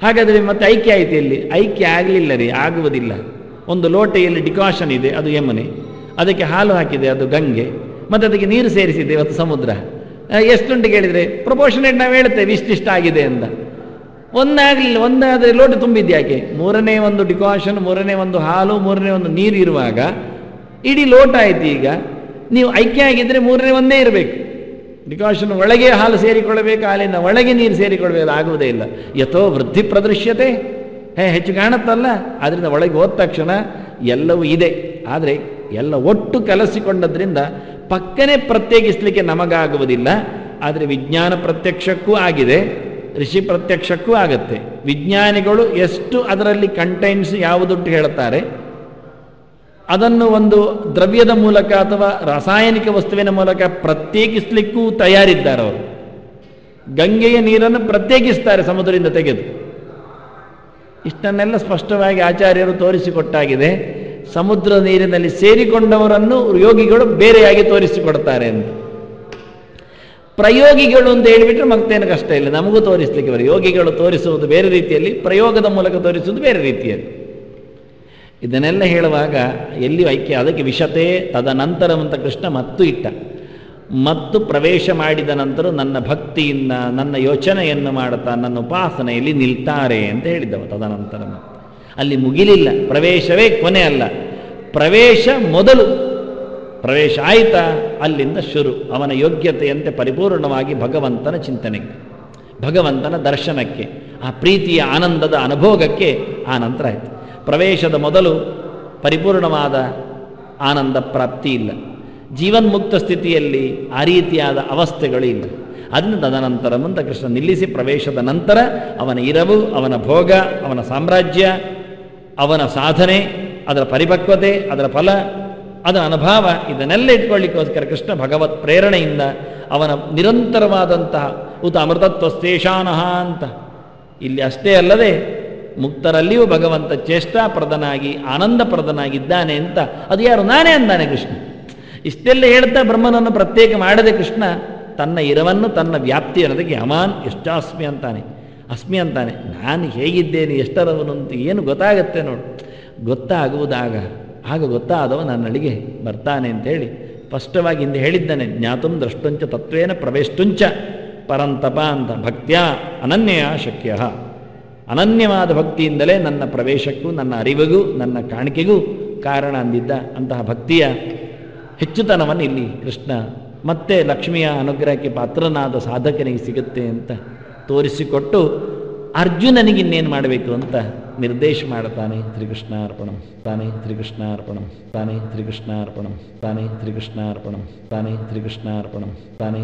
ಹಾಗಾದರೆ ಮತ್ತೆ ಐಕ್ಯ ಆಯ್ತು ಎಲ್ಲಿ? ಐಕ್ಯ ಆಗಲಿಲ್ಲ ರೀ, ಆಗುವುದಿಲ್ಲ. ಒಂದು ಲೋಟೆಯಲ್ಲಿ ಡಿಕಾಷನ್ ಇದೆ, ಅದು ಯಮುನೆ. ಅದಕ್ಕೆ ಹಾಲು ಹಾಕಿದೆ, ಅದು ಗಂಗೆ. ಮತ್ತು ಅದಕ್ಕೆ ನೀರು ಸೇರಿಸಿದೆ, ಇವತ್ತು ಸಮುದ್ರ. ಎಷ್ಟುಂಟು ಕೇಳಿದರೆ ಪ್ರಪೋರ್ಷನೇಟ್ ನಾವು ಹೇಳ್ತೇವೆ ಇಷ್ಟಿಷ್ಟ ಆಗಿದೆ ಅಂತ. ಒಂದಾಗಲಿಲ್ಲ, ಒಂದಾದರೆ ಲೋಟ ತುಂಬಿದ್ಯಾಕೆ? ಮೂರನೇ ಒಂದು ಡಿಕಾಷನ್, ಮೂರನೇ ಒಂದು ಹಾಲು, ಮೂರನೇ ಒಂದು ನೀರು ಇರುವಾಗ ಇಡೀ ಲೋಟ ಆಯ್ತು. ಈಗ ನೀವು ಐಕ್ಯ ಆಗಿದ್ದರೆ ಮೂರನೇ ಒಂದೇ ಇರಬೇಕು. ಡಿಕಾಷನ್ ಒಳಗೆ ಹಾಲು ಸೇರಿಕೊಳ್ಳಬೇಕು, ಹಾಲಿನ ಒಳಗೆ ನೀರು ಸೇರಿಕೊಳ್ಬೇಕು, ಆಗುವುದೇ ಇಲ್ಲ. ಯಥೋ ವೃದ್ಧಿ ಪ್ರದೃಶ್ಯತೆ, ಹೆಚ್ಚು ಕಾಣುತ್ತಲ್ಲ. ಆದ್ದರಿಂದ ಒಳಗೆ ಹೋದ ತಕ್ಷಣ ಎಲ್ಲವೂ ಇದೆ. ಆದರೆ ಎಲ್ಲ ಒಟ್ಟು ಕಲಸಿಕೊಂಡದ್ರಿಂದ ಪಕ್ಕನೆ ಪ್ರತ್ಯೇಕಿಸಲಿಕ್ಕೆ ನಮಗಾಗುವುದಿಲ್ಲ. ಆದರೆ ವಿಜ್ಞಾನ ಪ್ರತ್ಯಕ್ಷಕ್ಕೂ ಆಗಿದೆ, ಋಷಿ ಪ್ರತ್ಯಕ್ಷಕ್ಕೂ ಆಗುತ್ತೆ. ವಿಜ್ಞಾನಿಗಳು ಎಷ್ಟು ಅದರಲ್ಲಿ ಕಂಟೈನ್ಸ್ ಯಾವುದುಂಟು ಹೇಳುತ್ತಾರೆ, ಅದನ್ನು ಒಂದು ದ್ರವ್ಯದ ಮೂಲಕ ಅಥವಾ ರಾಸಾಯನಿಕ ವಸ್ತುವಿನ ಮೂಲಕ ಪ್ರತ್ಯೇಕಿಸಲಿಕ್ಕೂ ತಯಾರಿದ್ದಾರೆ ಅವರು. ಗಂಗೆಯ ನೀರನ್ನು ಪ್ರತ್ಯೇಕಿಸ್ತಾರೆ ಸಮುದ್ರದಿಂದ ತೆಗೆದು. ಇಷ್ಟನ್ನೆಲ್ಲ ಸ್ಪಷ್ಟವಾಗಿ ಆಚಾರ್ಯರು ತೋರಿಸಿಕೊಟ್ಟಾಗಿದೆ. ಸಮುದ್ರ ನೀರಿನಲ್ಲಿ ಸೇರಿಕೊಂಡವರನ್ನು ಯೋಗಿಗಳು ಬೇರೆಯಾಗಿ ತೋರಿಸಿಕೊಡ್ತಾರೆ ಅಂತ. ಪ್ರಯೋಗಿಗಳು ಅಂತ ಹೇಳಿಬಿಟ್ರೆ ಮತ್ತೇನು ಕಷ್ಟ ಇಲ್ಲ, ನಮಗೂ ತೋರಿಸಲಿಕ್ಕೆ ಬರ. ಯೋಗಿಗಳು ತೋರಿಸುವುದು ಬೇರೆ ರೀತಿಯಲ್ಲಿ, ಪ್ರಯೋಗದ ಮೂಲಕ ತೋರಿಸುವುದು ಬೇರೆ ರೀತಿಯಲ್ಲಿ. ಇದನ್ನೆಲ್ಲ ಹೇಳುವಾಗ ಎಲ್ಲಿಯೂ ಐಕ್ಯ. ಅದಕ್ಕೆ ವಿಷತೆ ತದನಂತರ ಅಂತ ಕೃಷ್ಣ ಮತ್ತು ಇಟ್ಟ. ಮತ್ತು ಪ್ರವೇಶ ಮಾಡಿದ ನಂತರ ನನ್ನ ಭಕ್ತಿಯಿಂದ ನನ್ನ ಯೋಚನೆಯನ್ನು ಮಾಡುತ್ತಾ ನನ್ನ ಉಪಾಸನೆಯಲ್ಲಿ ನಿಲ್ತಾರೆ ಅಂತ ಹೇಳಿದ್ದವ. ತದನಂತರ ಅಲ್ಲಿ ಮುಗಿಲಿಲ್ಲ, ಪ್ರವೇಶವೇ ಕೊನೆ ಅಲ್ಲ, ಪ್ರವೇಶ ಮೊದಲು. ಪ್ರವೇಶ ಆಯಿತಾ ಅಲ್ಲಿಂದ ಶುರು ಅವನ ಯೋಗ್ಯತೆಯಂತೆ ಪರಿಪೂರ್ಣವಾಗಿ ಭಗವಂತನ ಚಿಂತನೆಗೆ, ಭಗವಂತನ ದರ್ಶನಕ್ಕೆ, ಆ ಪ್ರೀತಿಯ ಆನಂದದ ಅನುಭೋಗಕ್ಕೆ ಆ ನಂತರ ಆಯಿತು. ಪ್ರವೇಶದ ಮೊದಲು ಪರಿಪೂರ್ಣವಾದ ಆನಂದ ಪ್ರಾಪ್ತಿ ಇಲ್ಲ. ಜೀವನ್ಮುಕ್ತ ಸ್ಥಿತಿಯಲ್ಲಿ ಆ ರೀತಿಯಾದ ಅವಸ್ಥೆಗಳು ಇಲ್ಲ. ಅದನ್ನು ತದನಂತರ ಮುಂದೆ ಕೃಷ್ಣ ನಿಲ್ಲಿಸಿ, ಪ್ರವೇಶದ ನಂತರ ಅವನ ಇರವು, ಅವನ ಭೋಗ, ಅವನ ಸಾಮ್ರಾಜ್ಯ, ಅವನ ಸಾಧನೆ, ಅದರ ಪರಿಪಕ್ವತೆ, ಅದರ ಫಲ, ಅದರ ಅನುಭವ, ಇದನ್ನೆಲ್ಲ ಇಟ್ಕೊಳ್ಳಿಕ್ಕೋಸ್ಕರ ಕೃಷ್ಣ ಭಗವತ್ ಪ್ರೇರಣೆಯಿಂದ ಅವನ ನಿರಂತರವಾದಂತಹ ಉತ ಅಮೃತತ್ವಸ್ತೇಷಾನಃ ಅಂತ ಇಲ್ಲಿ ಅಷ್ಟೇ ಅಲ್ಲದೆ ಮುಕ್ತರಲ್ಲಿಯೂ ಭಗವಂತ ಚೇಷ್ಟಾಪ್ರದನಾಗಿ ಆನಂದಪ್ರದನಾಗಿದ್ದಾನೆ ಅಂತ. ಅದು ಯಾರು? ನಾನೇ ಅಂದಾನೆ ಕೃಷ್ಣ. ಇಷ್ಟೆಲ್ಲ ಹೇಳ್ತಾ ಬ್ರಹ್ಮನನ್ನು ಪ್ರತ್ಯೇಕ ಮಾಡದೆ ಕೃಷ್ಣ ತನ್ನ ಇರವನ್ನು, ತನ್ನ ವ್ಯಾಪ್ತಿ ಅನ್ನೋದಕ್ಕೆ ಅಮಾನ್ ಎಷ್ಟಾಸ್ಮಿ ಅಂತಾನೆ, ಅಸ್ಮಿ ಅಂತಾನೆ. ನಾನು ಹೇಗಿದ್ದೇನೆ, ಎಷ್ಟರವನು ಅಂತ ಏನು ಗೊತ್ತಾಗತ್ತೆ ನೋಡು. ಗೊತ್ತಾಗುವುದಾಗ ಆಗ ಗೊತ್ತಾದವ ನನ್ನಳಿಗೆ ಬರ್ತಾನೆ ಅಂತೇಳಿ ಸ್ಪಷ್ಟವಾಗಿ ಹಿಂದೆ ಹೇಳಿದ್ದಾನೆ. ಜ್ಞಾತಂ ದ್ರಷ್ಟುಂಚ ತತ್ವೇನ ಪ್ರವೇಷ್ಟುಂಚ ಪರಂತಪ ಅಂತ ಭಕ್ತ್ಯಾ ಅನನ್ಯ ಶಕ್ಯ. ಅನನ್ಯವಾದ ಭಕ್ತಿಯಿಂದಲೇ ನನ್ನ ಪ್ರವೇಶಕ್ಕೂ ನನ್ನ ಅರಿವಿಗೂ ನನ್ನ ಕಾಣಿಕೆಗೂ ಕಾರಣ ಅಂದಿದ್ದ ಅಂತಹ ಭಕ್ತಿಯ ಹೆಚ್ಚುತನವನ್ನು ಇಲ್ಲಿ ಕೃಷ್ಣ ಮತ್ತೆ ಲಕ್ಷ್ಮಿಯ ಅನುಗ್ರಹಕ್ಕೆ ಪಾತ್ರನಾದ ಸಾಧಕನಿಗೆ ಸಿಗುತ್ತೆ ಅಂತ ತೋರಿಸಿಕೊಟ್ಟು ಅರ್ಜುನನಿಗಿನ್ನೇನು ಮಾಡಬೇಕು ಅಂತ ನಿರ್ದೇಶ ಮಾಡ್ತಾನೆ. ಶ್ರೀಕೃಷ್ಣಾರ್ಪಣಂ ತಾನೇ ಶ್ರೀಕೃಷ್ಣಾರ್ಪಣಂ ತಾನೇ ಶ್ರೀಕೃಷ್ಣಾರ್ಪಣಂ ತಾನೇ ಶ್ರೀಕೃಷ್ಣಾರ್ಪಣಂ ತಾನೇ ಶ್ರೀಕೃಷ್ಣಾರ್ಪಣಂ ತಾನೇ